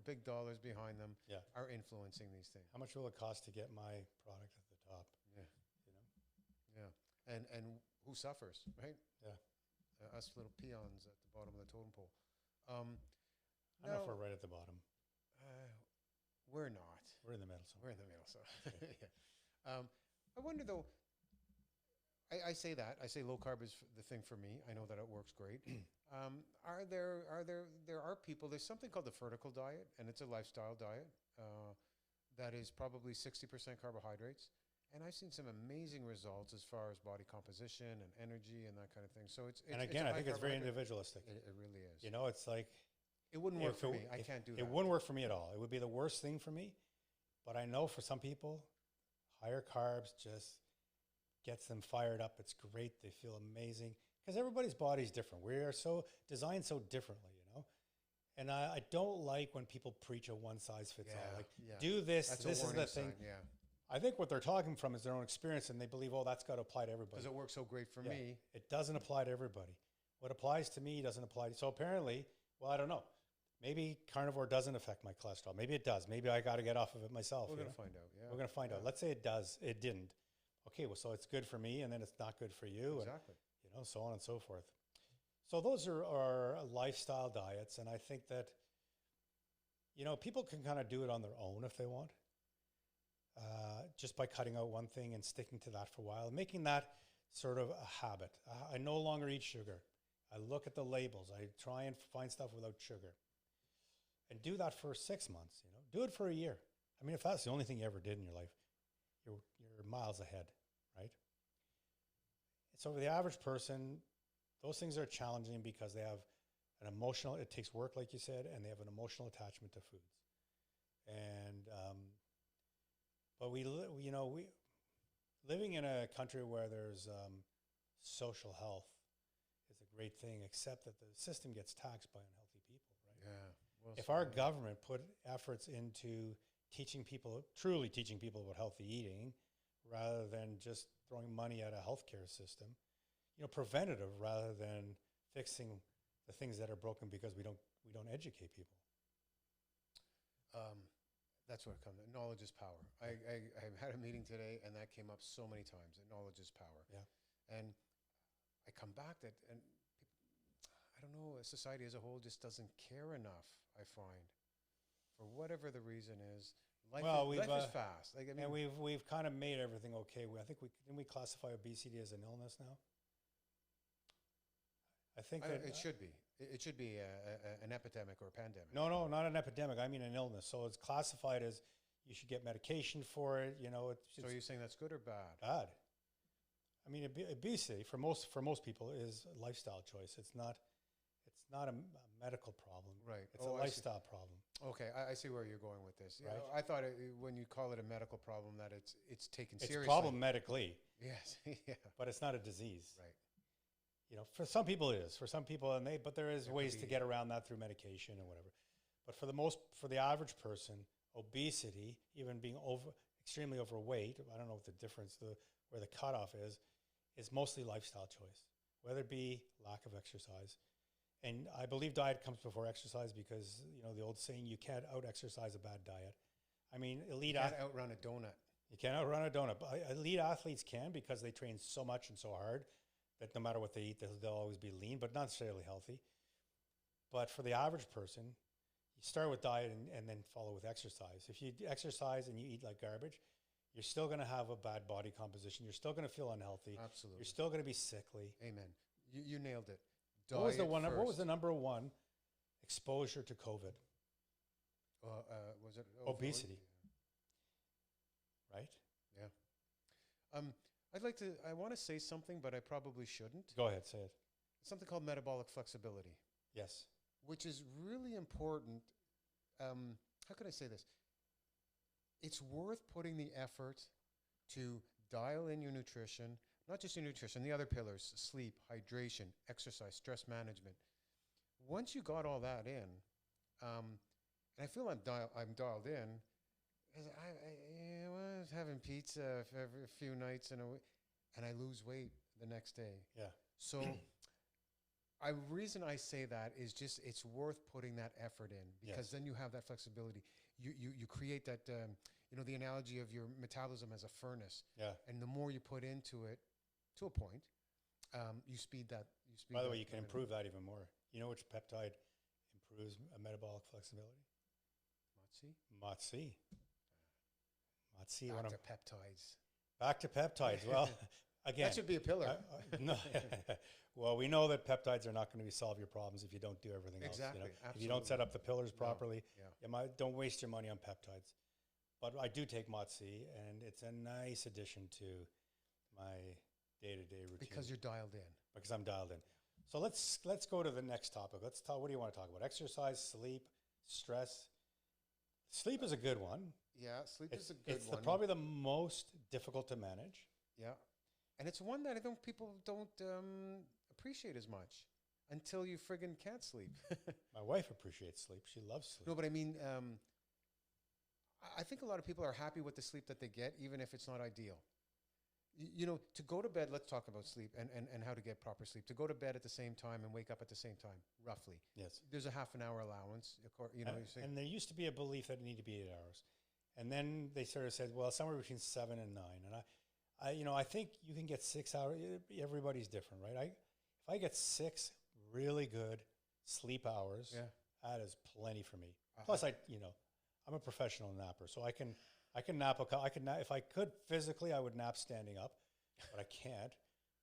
S2: big dollars behind them are influencing these things.
S1: How much will it cost to get my product at the top?
S2: Yeah, and who suffers, right?
S1: Yeah,
S2: us little peons at the bottom of the totem pole.
S1: I don't know if we're right at the bottom.
S2: We're not.
S1: We're in the middle.
S2: We're in the middle. So, yeah. I wonder though. I say that. I say low carb is the thing for me. I know that it works great. There are people, there's something called the vertical diet, and it's a lifestyle diet that is probably 60% carbohydrates. And I've seen some amazing results as far as body composition and energy and that kind of thing. So
S1: and again, I think it's very individualistic.
S2: It really is.
S1: You know, it's like,
S2: it wouldn't work for me. I can't do that.
S1: It wouldn't work for me at all. It would be the worst thing for me. But I know for some people, higher carbs just gets them fired up. It's great. They feel amazing because everybody's body is different. We are so designed so differently, you know. And I don't like when people preach a one size fits all. Like, do this. That's this is the thing.
S2: Sign, yeah.
S1: I think what they're talking from is their own experience, and they believe, oh, that's got to apply to everybody.
S2: Because it works so great for me.
S1: It doesn't apply to everybody. What applies to me doesn't apply to. So apparently, well, I don't know. Maybe carnivore doesn't affect my cholesterol. Maybe it does. Maybe I got to get off of it myself.
S2: We're going to find out. Yeah.
S1: We're going to find out. Let's say it does. It didn't. Okay, well, so it's good for me, and then it's not good for you.
S2: Exactly.
S1: And, so on and so forth. So those are lifestyle diets, and I think that, people can kind of do it on their own if they want, just by cutting out one thing and sticking to that for a while, and making that sort of a habit. I no longer eat sugar. I look at the labels. I try and find stuff without sugar. And do that for 6 months, Do it for a year. I mean, if that's the only thing you ever did in your life, you're miles ahead, right? So for the average person, those things are challenging because they have it takes work, like you said, and they have an emotional attachment to foods. And, but living in a country where there's social health is a great thing, except that the system gets taxed by unhealthy people, right?
S2: Yeah. Well,
S1: if our government put efforts into truly teaching people about healthy eating, rather than just throwing money at a healthcare system, preventative rather than fixing the things that are broken because we don't educate people.
S2: That's what it comes to. Knowledge is power. I had a meeting today, and that came up so many times, that knowledge is power.
S1: Yeah.
S2: And I come back and I don't know, society as a whole just doesn't care enough, I find. For whatever the reason is, Life,
S1: Well,
S2: is,
S1: we've,
S2: life is fast. Like, I mean,
S1: and we've kind of made everything okay. I think didn't we classify obesity as an illness now? I think that
S2: it should be. It should be an epidemic or a pandemic.
S1: no, not an epidemic. I mean an illness. So it's classified as you should get medication for it. You know,
S2: So are you saying that's good or bad?
S1: bad. I mean, obesity for most people is a lifestyle choice. It's not a medical problem.
S2: Right.
S1: It's a
S2: I see.
S1: lifestyle problem.
S2: Okay, I see where you're going with this.
S1: Right.
S2: I thought when you call it a medical problem that it's taken
S1: It's
S2: seriously.
S1: a problem medically,
S2: Yes. Yeah.
S1: but it's not a disease.
S2: Right.
S1: You know, for some people it is. For some people, but there is
S2: There could
S1: ways to
S2: be-
S1: get around that through medication and whatever. But for the average person, obesity, even being extremely overweight, I don't know what the difference, where the cutoff is mostly lifestyle choice, whether it be lack of exercise. And I believe diet comes before exercise because, you know, the old saying, you can't out-exercise a bad diet. I mean,
S2: You can't outrun a donut.
S1: you can't outrun a donut. But elite athletes can because they train so much and so hard that no matter what they eat, they'll always be lean, but not necessarily healthy. But for the average person, you start with diet and then follow with exercise. If you exercise and you eat like garbage, you're still going to have a bad body composition. You're still going to feel unhealthy.
S2: Absolutely.
S1: You're still going to be sickly.
S2: Amen. You nailed it.
S1: What was the
S2: Diet
S1: one? What was
S2: first.
S1: the number one exposure to COVID?
S2: Was it
S1: Obesity. Right?
S2: Yeah. I want to say something, but I probably shouldn't.
S1: Go ahead, say it.
S2: Something called metabolic flexibility,
S1: Yes.
S2: which is really important. How could I say this? It's worth putting the effort to dial in your nutrition, not just your nutrition, the other pillars: sleep, hydration, exercise, stress management. Once you got all that in, and I feel I'm dialed in. 'Cause I was having pizza every few nights and I lose weight the next day.
S1: Yeah.
S2: So, reason I say that is just it's worth putting that effort in because
S1: Yes.
S2: then you have that flexibility. You create that the analogy of your metabolism as a furnace,
S1: Yeah.
S2: and the more you put into it, to a point, you speed that.
S1: By the way, you can improve that even more. You know which peptide improves metabolic flexibility?
S2: Matsi?
S1: MOTS-C. MOTS-C.
S2: Back to peptides.
S1: Back to peptides. Well, again.
S2: That should be a pillar.
S1: No. Well, we know that peptides are not going to solve your problems if you don't do everything
S2: Exactly,
S1: else. You know? If you don't set up the pillars properly,
S2: Yeah.
S1: don't waste your money on peptides. But I do take MOTS-C, and it's a nice addition to my day-to-day routine.
S2: Because you're dialed in.
S1: Because I'm dialed in. So let's go to the next topic. Let's talk. What do you want to talk about? Exercise, sleep, stress. Sleep is a good one.
S2: Yeah, sleep is a good
S1: It's
S2: one.
S1: probably the most difficult to manage.
S2: Yeah, and it's one that people don't appreciate as much until you friggin' can't sleep.
S1: My wife appreciates sleep. She loves sleep.
S2: No, but I mean, I think a lot of people are happy with the sleep that they get, even if it's not ideal. You know, to go to bed, let's talk about sleep and how to get proper sleep. To go to bed at the same time and wake up at the same time, roughly.
S1: Yes.
S2: There's a half an hour allowance. You know,
S1: And there used to be a belief that it needed to be 8 hours. And then they sort of said, well, somewhere between 7 and 9. And I think you can get 6 hours. Everybody's different, right? If I get 6 really good sleep hours, that is plenty for me. Plus, I'm a professional napper, so I can nap. If I could physically, I would nap standing up, but I can't.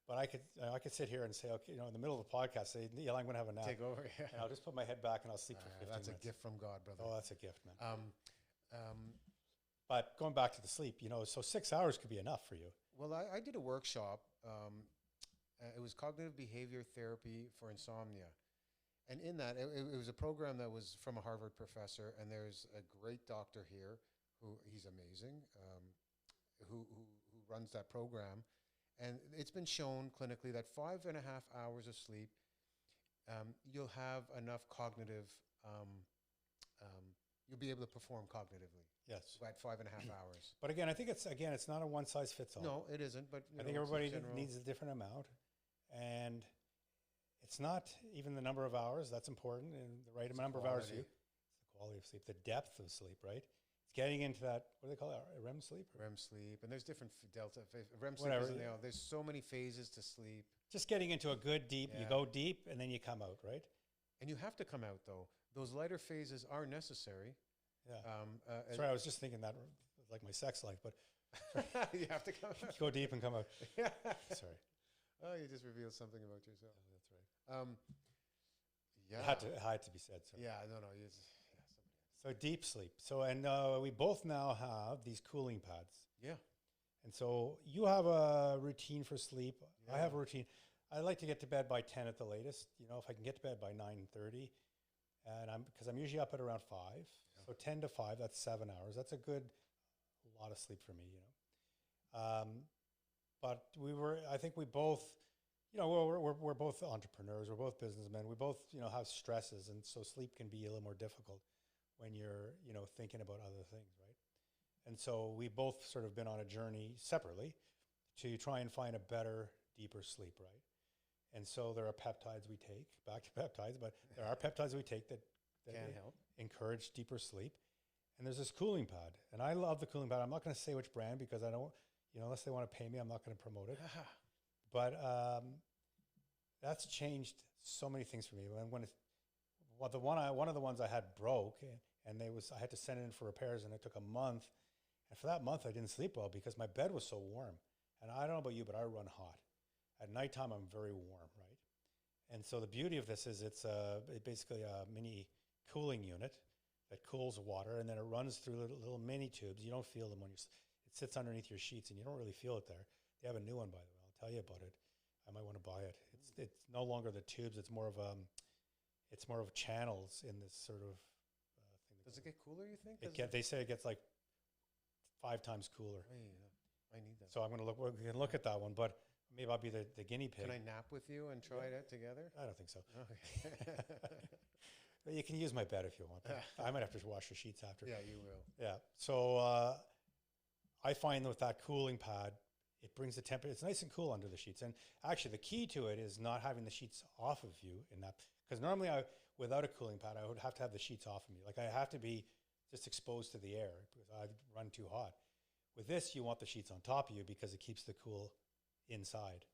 S1: But I could sit here and say, okay, in the middle of the podcast, say, yeah, I'm going to have a nap.
S2: Take over. Yeah.
S1: And I'll just put my head back and I'll sleep for 15
S2: That's
S1: minutes.
S2: a gift from God, brother.
S1: Oh, that's a gift, man.
S2: Um,
S1: But going back to the sleep, so 6 hours could be enough for you.
S2: Well, I did a workshop. It was cognitive behavior therapy for insomnia. And in that, it was a program that was from a Harvard professor, and there's a great doctor here he's amazing, who runs that program. And it's been shown clinically that 5.5 hours of sleep, you'll have enough cognitive, you'll be able to perform cognitively.
S1: Yes.
S2: At 5.5 hours.
S1: But again, I think it's not a one size fits all.
S2: No, it isn't. But
S1: I think everybody needs a different amount, and it's not even the number of hours that's important, and the right number of hours. It's the quality of sleep, the depth of sleep, right? It's getting into that. What do they call it? REM sleep.
S2: REM sleep, and there's different delta. REM sleep
S1: Whatever.
S2: isn't, there's so many phases to sleep.
S1: Just getting into a good deep. You go deep, and then you come out, right?
S2: And you have to come out though. Those lighter phases are necessary. Yeah.
S1: Sorry, I was just thinking that like my sex life, but
S2: You have to come.
S1: go deep and come out.
S2: Yeah.
S1: Sorry.
S2: Oh, you just revealed something about yourself.
S1: That's right.
S2: Yeah.
S1: It had to be said. So.
S2: Yeah. No. Yeah.
S1: So deep sleep. So, and we both now have these cooling pads.
S2: Yeah.
S1: And so you have a routine for sleep.
S2: Yeah.
S1: I have a routine. I like to get to bed by 10 at the latest. You know, if I can get to bed by 9:30, and because I'm usually up at around 5. Yeah. So 10 to 5, that's 7 hours. That's a lot of sleep for me, you know. But I think we both, you know, we're both entrepreneurs. We're both businessmen. We both, you know, have stresses. And so sleep can be a little more difficult when you're, you know, thinking about other things, right? And so we both sort of been on a journey separately to try and find a better, deeper sleep, right? And so there are peptides we take, back to peptides, but there are peptides we take that
S2: Can help.
S1: encourage deeper sleep. And there's this cooling pad. And I love the cooling pad. I'm not going to say which brand because I don't, you know, unless they want to pay me, I'm not going to promote it. But that's changed so many things for me. One of the ones I had broke, and I had to send it in for repairs, and it took a month. And for that month, I didn't sleep well because my bed was so warm. And I don't know about you, but I run hot. At nighttime, I'm very warm, right? And so the beauty of this is it's basically a mini cooling unit that cools water, and then it runs through little mini tubes. You don't feel them it sits underneath your sheets, and you don't really feel it there. They have a new one, by the way. I'll tell you about it. I might want to buy it. It's no longer the tubes. It's more of channels in this sort of thing.
S2: Does it get cooler, you think?
S1: They say it gets like 5 times cooler.
S2: I need that.
S1: So I'm going to look. We can look at that one, but maybe I'll be the guinea pig.
S2: Can I nap with you and try it together?
S1: I don't think so.
S2: Okay.
S1: You can use my bed if you want. I might have to wash the sheets after.
S2: Yeah, you will.
S1: Yeah. So I find with that cooling pad, it brings the temperature. It's nice and cool under the sheets. And actually, the key to it is not having the sheets off of you in that. Because normally, without a cooling pad, I would have to have the sheets off of me. Like I have to be just exposed to the air because I run too hot. With this, you want the sheets on top of you because it keeps the cool inside.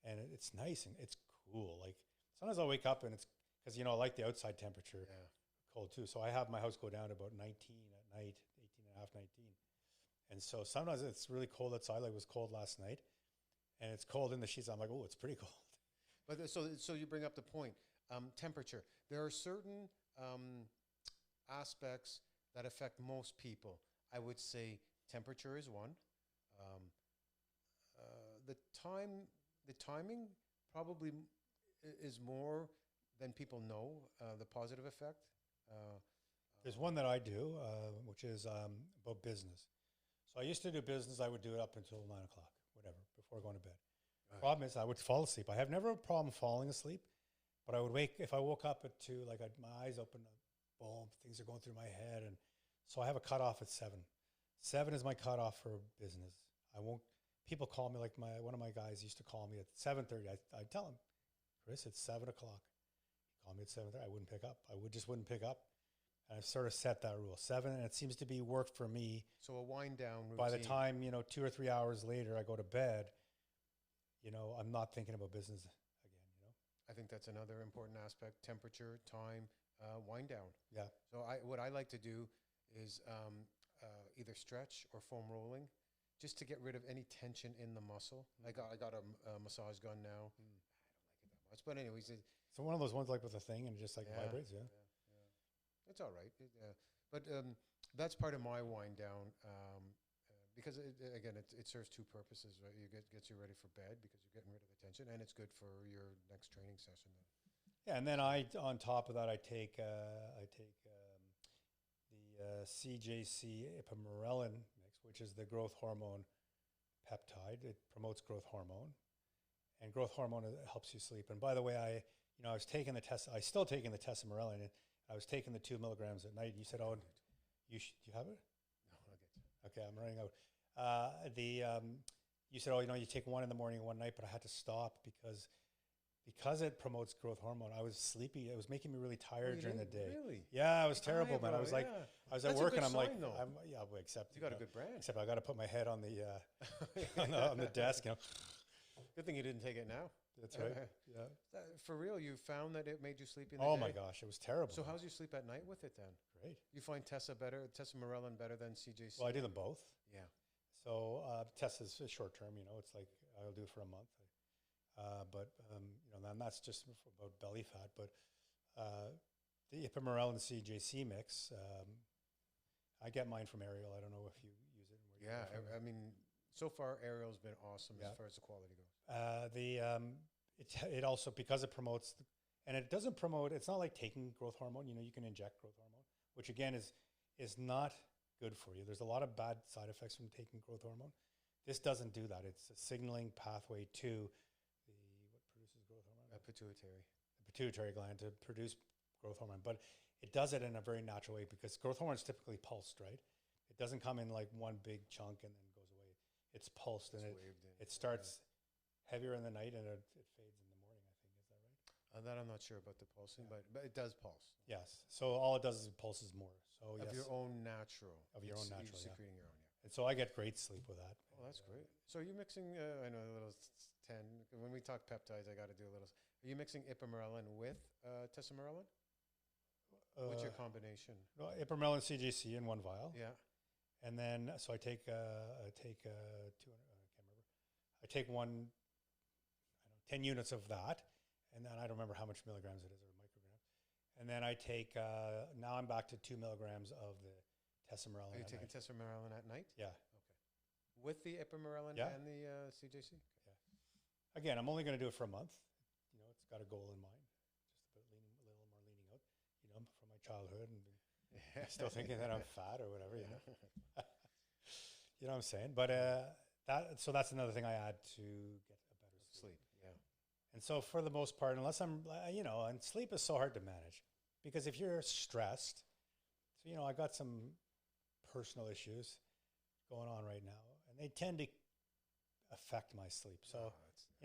S1: And it's nice and it's cool. Like sometimes I'll wake up and it's because, you know, I like the outside temperature cold too. So I have my house go down to about 19 at night, 18 and a half, 19. And so sometimes it's really cold outside. Like it was cold last night and it's cold in the sheets. I'm like, oh, it's pretty cold.
S2: But so you bring up the point, temperature. There are certain aspects that affect most people. I would say temperature is one. The timing probably is more than people know, the positive effect.
S1: There's one that I do, which is about business. So I used to do business. I would do it up until 9 o'clock, whatever, before going to bed. Right. Problem is I would fall asleep. I have never a problem falling asleep, but I would if I woke up at 2, like my eyes open, boom, things are going through my head. And so I have a cutoff at 7. 7 is my cutoff for business. People call me, like one of my guys used to call me at 7:30. I tell him, Chris, it's 7 o'clock. He called me at 7:30. I wouldn't pick up. Just wouldn't pick up. And I've sort of set that rule, 7, and it seems to be worked for me.
S2: So a wind down routine.
S1: By the time, 2 or 3 hours later, I go to bed, I'm not thinking about business again,
S2: I think that's another important aspect, temperature, time, wind down.
S1: Yeah.
S2: So what I like to do is either stretch or foam rolling, just to get rid of any tension in the muscle. I got a massage gun now. I don't like it that much, but anyways.
S1: So one of those ones like with a thing and it just like vibrates, yeah.
S2: It's all right. But that's part of my wind down because it serves 2 purposes, right? Gets you ready for bed because you're getting rid of the tension, and it's good for your next training session.
S1: Yeah, and then on top of that, I take the CJC ipamorelin mix, which is the growth hormone peptide. It promotes growth hormone, and growth hormone helps you sleep. And by the way, I was taking the test. I still taking the tesamorelin. And I was taking the 2 milligrams at night. You said, "Oh, do you have it?"
S2: No, I'll get to it.
S1: Okay, I'm running out. You said, "Oh, you take 1 in the morning, 1 night," but I had to stop because it promotes growth hormone. I was sleepy. It was making me really tired during the day.
S2: Really?
S1: Yeah, it was terrible, man. I was like, I was at work and I'm like, except
S2: you got a good brand.
S1: Except I got to put my head on the on the desk.
S2: Good thing you didn't take it now.
S1: That's right. Yeah.
S2: For real, you found that it made you sleepy in the
S1: Oh
S2: day?
S1: my gosh, it was terrible.
S2: So how's your sleep at night with it then?
S1: Great.
S2: You find Tessamorelin better than CJC?
S1: Well, I do them both.
S2: Yeah.
S1: So test is short term. It's like I'll do it for a month. But then that's just for about belly fat. But the ipamorelin CJC mix, I get mine from Ariel. I don't know if you use it. Where you
S2: Yeah,
S1: get it from.
S2: I mean, so far Ariel's been awesome
S1: Yeah.
S2: as far as the quality goes.
S1: It also, because it promotes, and it doesn't promote. It's not like taking growth hormone. You can inject growth hormone, which again is not good for you. There's a lot of bad side effects from taking growth hormone. This doesn't do that. It's a signaling pathway to what produces growth hormone?
S2: Pituitary.
S1: The pituitary gland to produce growth hormone. But it does it in a very natural way because growth hormone is typically pulsed, right? It doesn't come in like one big chunk and then goes away. It's pulsed and
S2: waved in.
S1: it starts heavier in the night and it fades in the morning, I think. Is that right?
S2: That I'm not sure about the pulsing, but it does pulse.
S1: Yes. So all it does is it pulses more. So
S2: Of
S1: yes.
S2: your own natural.
S1: Of your own
S2: You're
S1: natural, yeah.
S2: secreting your own, yeah.
S1: And so I get great sleep with that.
S2: Oh, that's great. So are you mixing, I know a little 10, when we talk peptides, I got to do a little, are you mixing ipamorelin with tessamorelin? What's your combination?
S1: Ipamorelin CJC in one vial.
S2: Yeah.
S1: And then, so I take 200, I can't remember. I take 10 units of that. And then I don't remember how much milligrams it is or micrograms. And then I take, now I'm back to 2 milligrams of the tessamorelin.
S2: Are you taking tessamorelin at night?
S1: Yeah.
S2: Okay. With the ipamorelin
S1: Yeah.
S2: and the CJC?
S1: Yeah. Again, I'm only going to do it for a month. It's got a goal in mind. Just about a little more leaning out, from my childhood and still thinking that I'm fat or whatever, You know what I'm saying? But that's another thing I add to get a better sleep.
S2: Yeah.
S1: And so for the most part, unless I'm, and sleep is so hard to manage because if you're stressed, so, I got some personal issues going on right now and they tend to affect my sleep. So,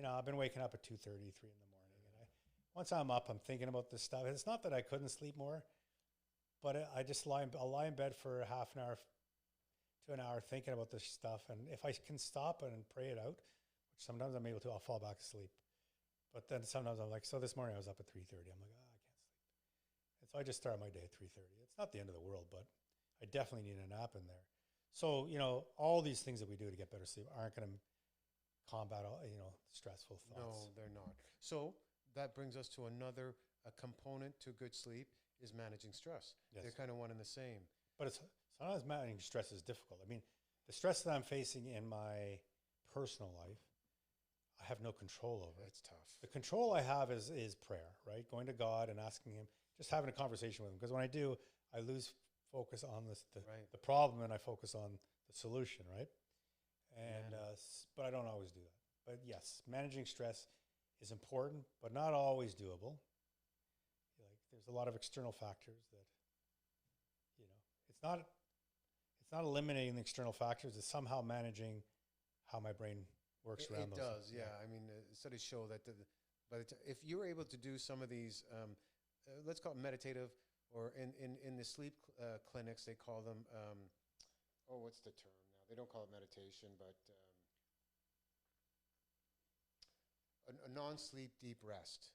S1: I've been waking up at 2:30, 3 in the morning. And once I'm up, I'm thinking about this stuff. It's not that I couldn't sleep more, but I'll lie in bed for half an hour to an hour thinking about this stuff. And if I can stop and pray it out, which sometimes I'm able to, I'll fall back asleep. But then sometimes I'm like, so this morning I was up at 3:30. I'm like, I can't sleep. And so I just start my day at 3:30. It's not the end of the world, but I definitely need a nap in there. So, all these things that we do to get better sleep aren't going to combat all, stressful thoughts.
S2: No, they're not. So that brings us to another component to good sleep is managing stress.
S1: Yes.
S2: They're kind of one and the same.
S1: But sometimes managing stress is difficult. I mean, the stress that I'm facing in my personal life, I have no control over.
S2: It's tough.
S1: The control I have is prayer, right? Going to God and asking Him, just having a conversation with Him. Because when I do, I lose focus on the problem and I focus on the solution, right? And but I don't always do that. But yes, managing stress is important, but not always doable. There's a lot of external factors that, it's not eliminating the external factors. It's somehow managing how my brain works around those.
S2: It does, yeah. I mean, studies show that if you're able to do some of these, let's call it meditative, or in the sleep clinics, they call them, what's the term now? They don't call it meditation, but a non-sleep deep rest.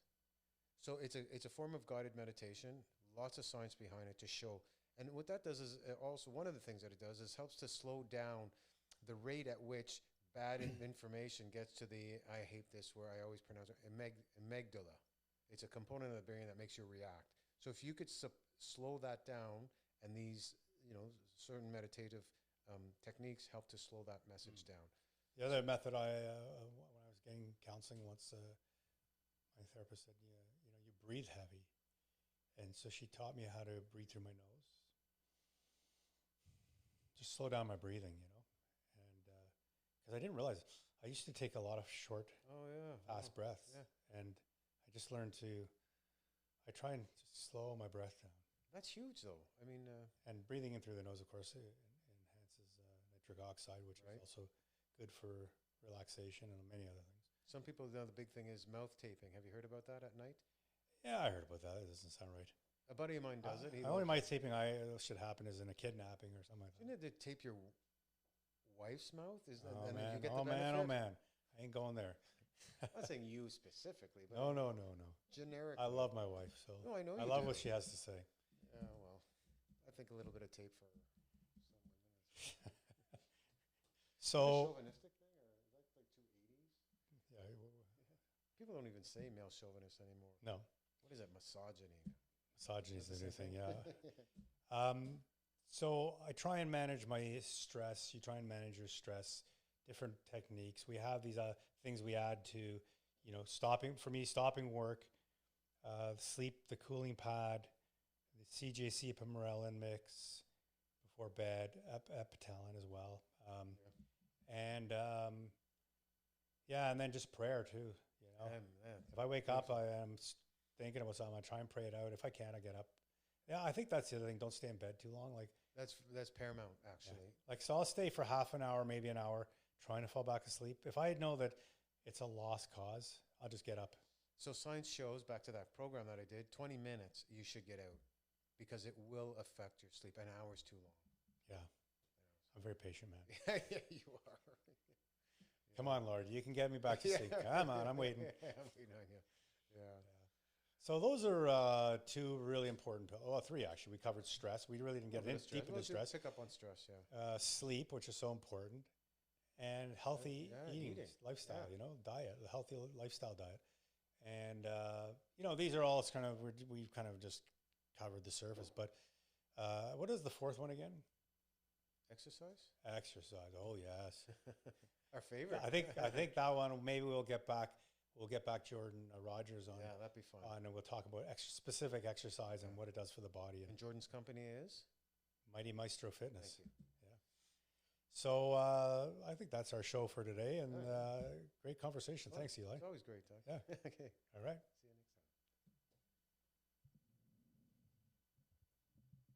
S2: So it's a form of guided meditation, lots of science behind it to show. And what that does is also, one of the things that it does is helps to slow down the rate at which bad information gets to I hate this word, I always pronounce it, amygdala. It's a component of the brain that makes you react. So if you could slow that down, and these, certain meditative techniques help to slow that message down.
S1: The other method when I was getting counseling once, my therapist said, you breathe heavy. And so she taught me how to breathe through my nose. Just slow down my breathing, and because I didn't realize I used to take a lot of short, fast breaths. Yeah. And I just learned I try and just slow my breath down.
S2: That's huge, though. I mean,
S1: and breathing in through the nose, of course, enhances nitric oxide, which is also good for relaxation and many other things.
S2: Some people know the big thing is mouth taping. Have you heard about that at night?
S1: Yeah, I heard about that. It doesn't sound right.
S2: A buddy of mine does it.
S1: Only mouth taping should happen is in a kidnapping or something like that.
S2: Didn't it tape your wife's mouth? Is that,
S1: oh,
S2: and
S1: man.
S2: you get
S1: Oh,
S2: the
S1: man.
S2: benefit?
S1: Oh, man. I ain't going there.
S2: I'm not saying you specifically, but
S1: No.
S2: generic.
S1: I love my wife, so
S2: No, I know
S1: I
S2: you
S1: love
S2: do.
S1: what she has to say.
S2: Yeah, well, I think a little bit of tape for some women. Is that a
S1: So,
S2: chauvinistic thing, or is that like too 80s?
S1: yeah,
S2: People don't even say male chauvinist anymore.
S1: no,
S2: What is that? Misogyny.
S1: misogyny is
S2: Is
S1: the
S2: that
S1: new thing.
S2: same
S1: Yeah. So I try and manage my stress. You try and manage your stress. Different techniques. We have these things we add to, stopping work, sleep, the cooling pad, the CJC pamorelin mix before bed, epitalin as well. And and then just prayer too. If I wake up, I am thinking about something. I try and pray it out. If I can, I get up. Yeah, I think that's the other thing. Don't stay in bed too long. Like
S2: That's paramount, actually.
S1: so I'll stay for half an hour, maybe an hour, trying to fall back asleep. If I know that it's a lost cause, I'll just get up.
S2: So science shows, back to that program that I did, 20 minutes you should get out because it will affect your sleep. An hour's too long.
S1: Yeah. I'm a very patient man.
S2: Yeah, you are.
S1: Come on, Lord. You can get me back to sleep. Come on. I'm waiting.
S2: I'm waiting on you. Yeah.
S1: So those are two really important, three actually. We covered stress. We really didn't get deep into stress.
S2: Pick up on stress, yeah.
S1: Sleep, which is so important, and healthy eating lifestyle,
S2: Yeah.
S1: Diet, the healthy lifestyle diet. And, these are all kind of, we've kind of just covered the surface. But what is the fourth one again?
S2: Exercise?
S1: Exercise. Oh, yes.
S2: Our favorite.
S1: Yeah, I think that one, maybe we'll get back Jordan Rogers on.
S2: Yeah, that'd be fun.
S1: And we'll talk about specific exercise and what it does for the body.
S2: And Jordan's company is?
S1: Mighty Maestro Fitness.
S2: Thank you.
S1: Yeah. So I think that's our show for today, and great conversation. Thanks, Eli.
S2: It's always great, Doug.
S1: Yeah.
S2: Okay.
S1: All right.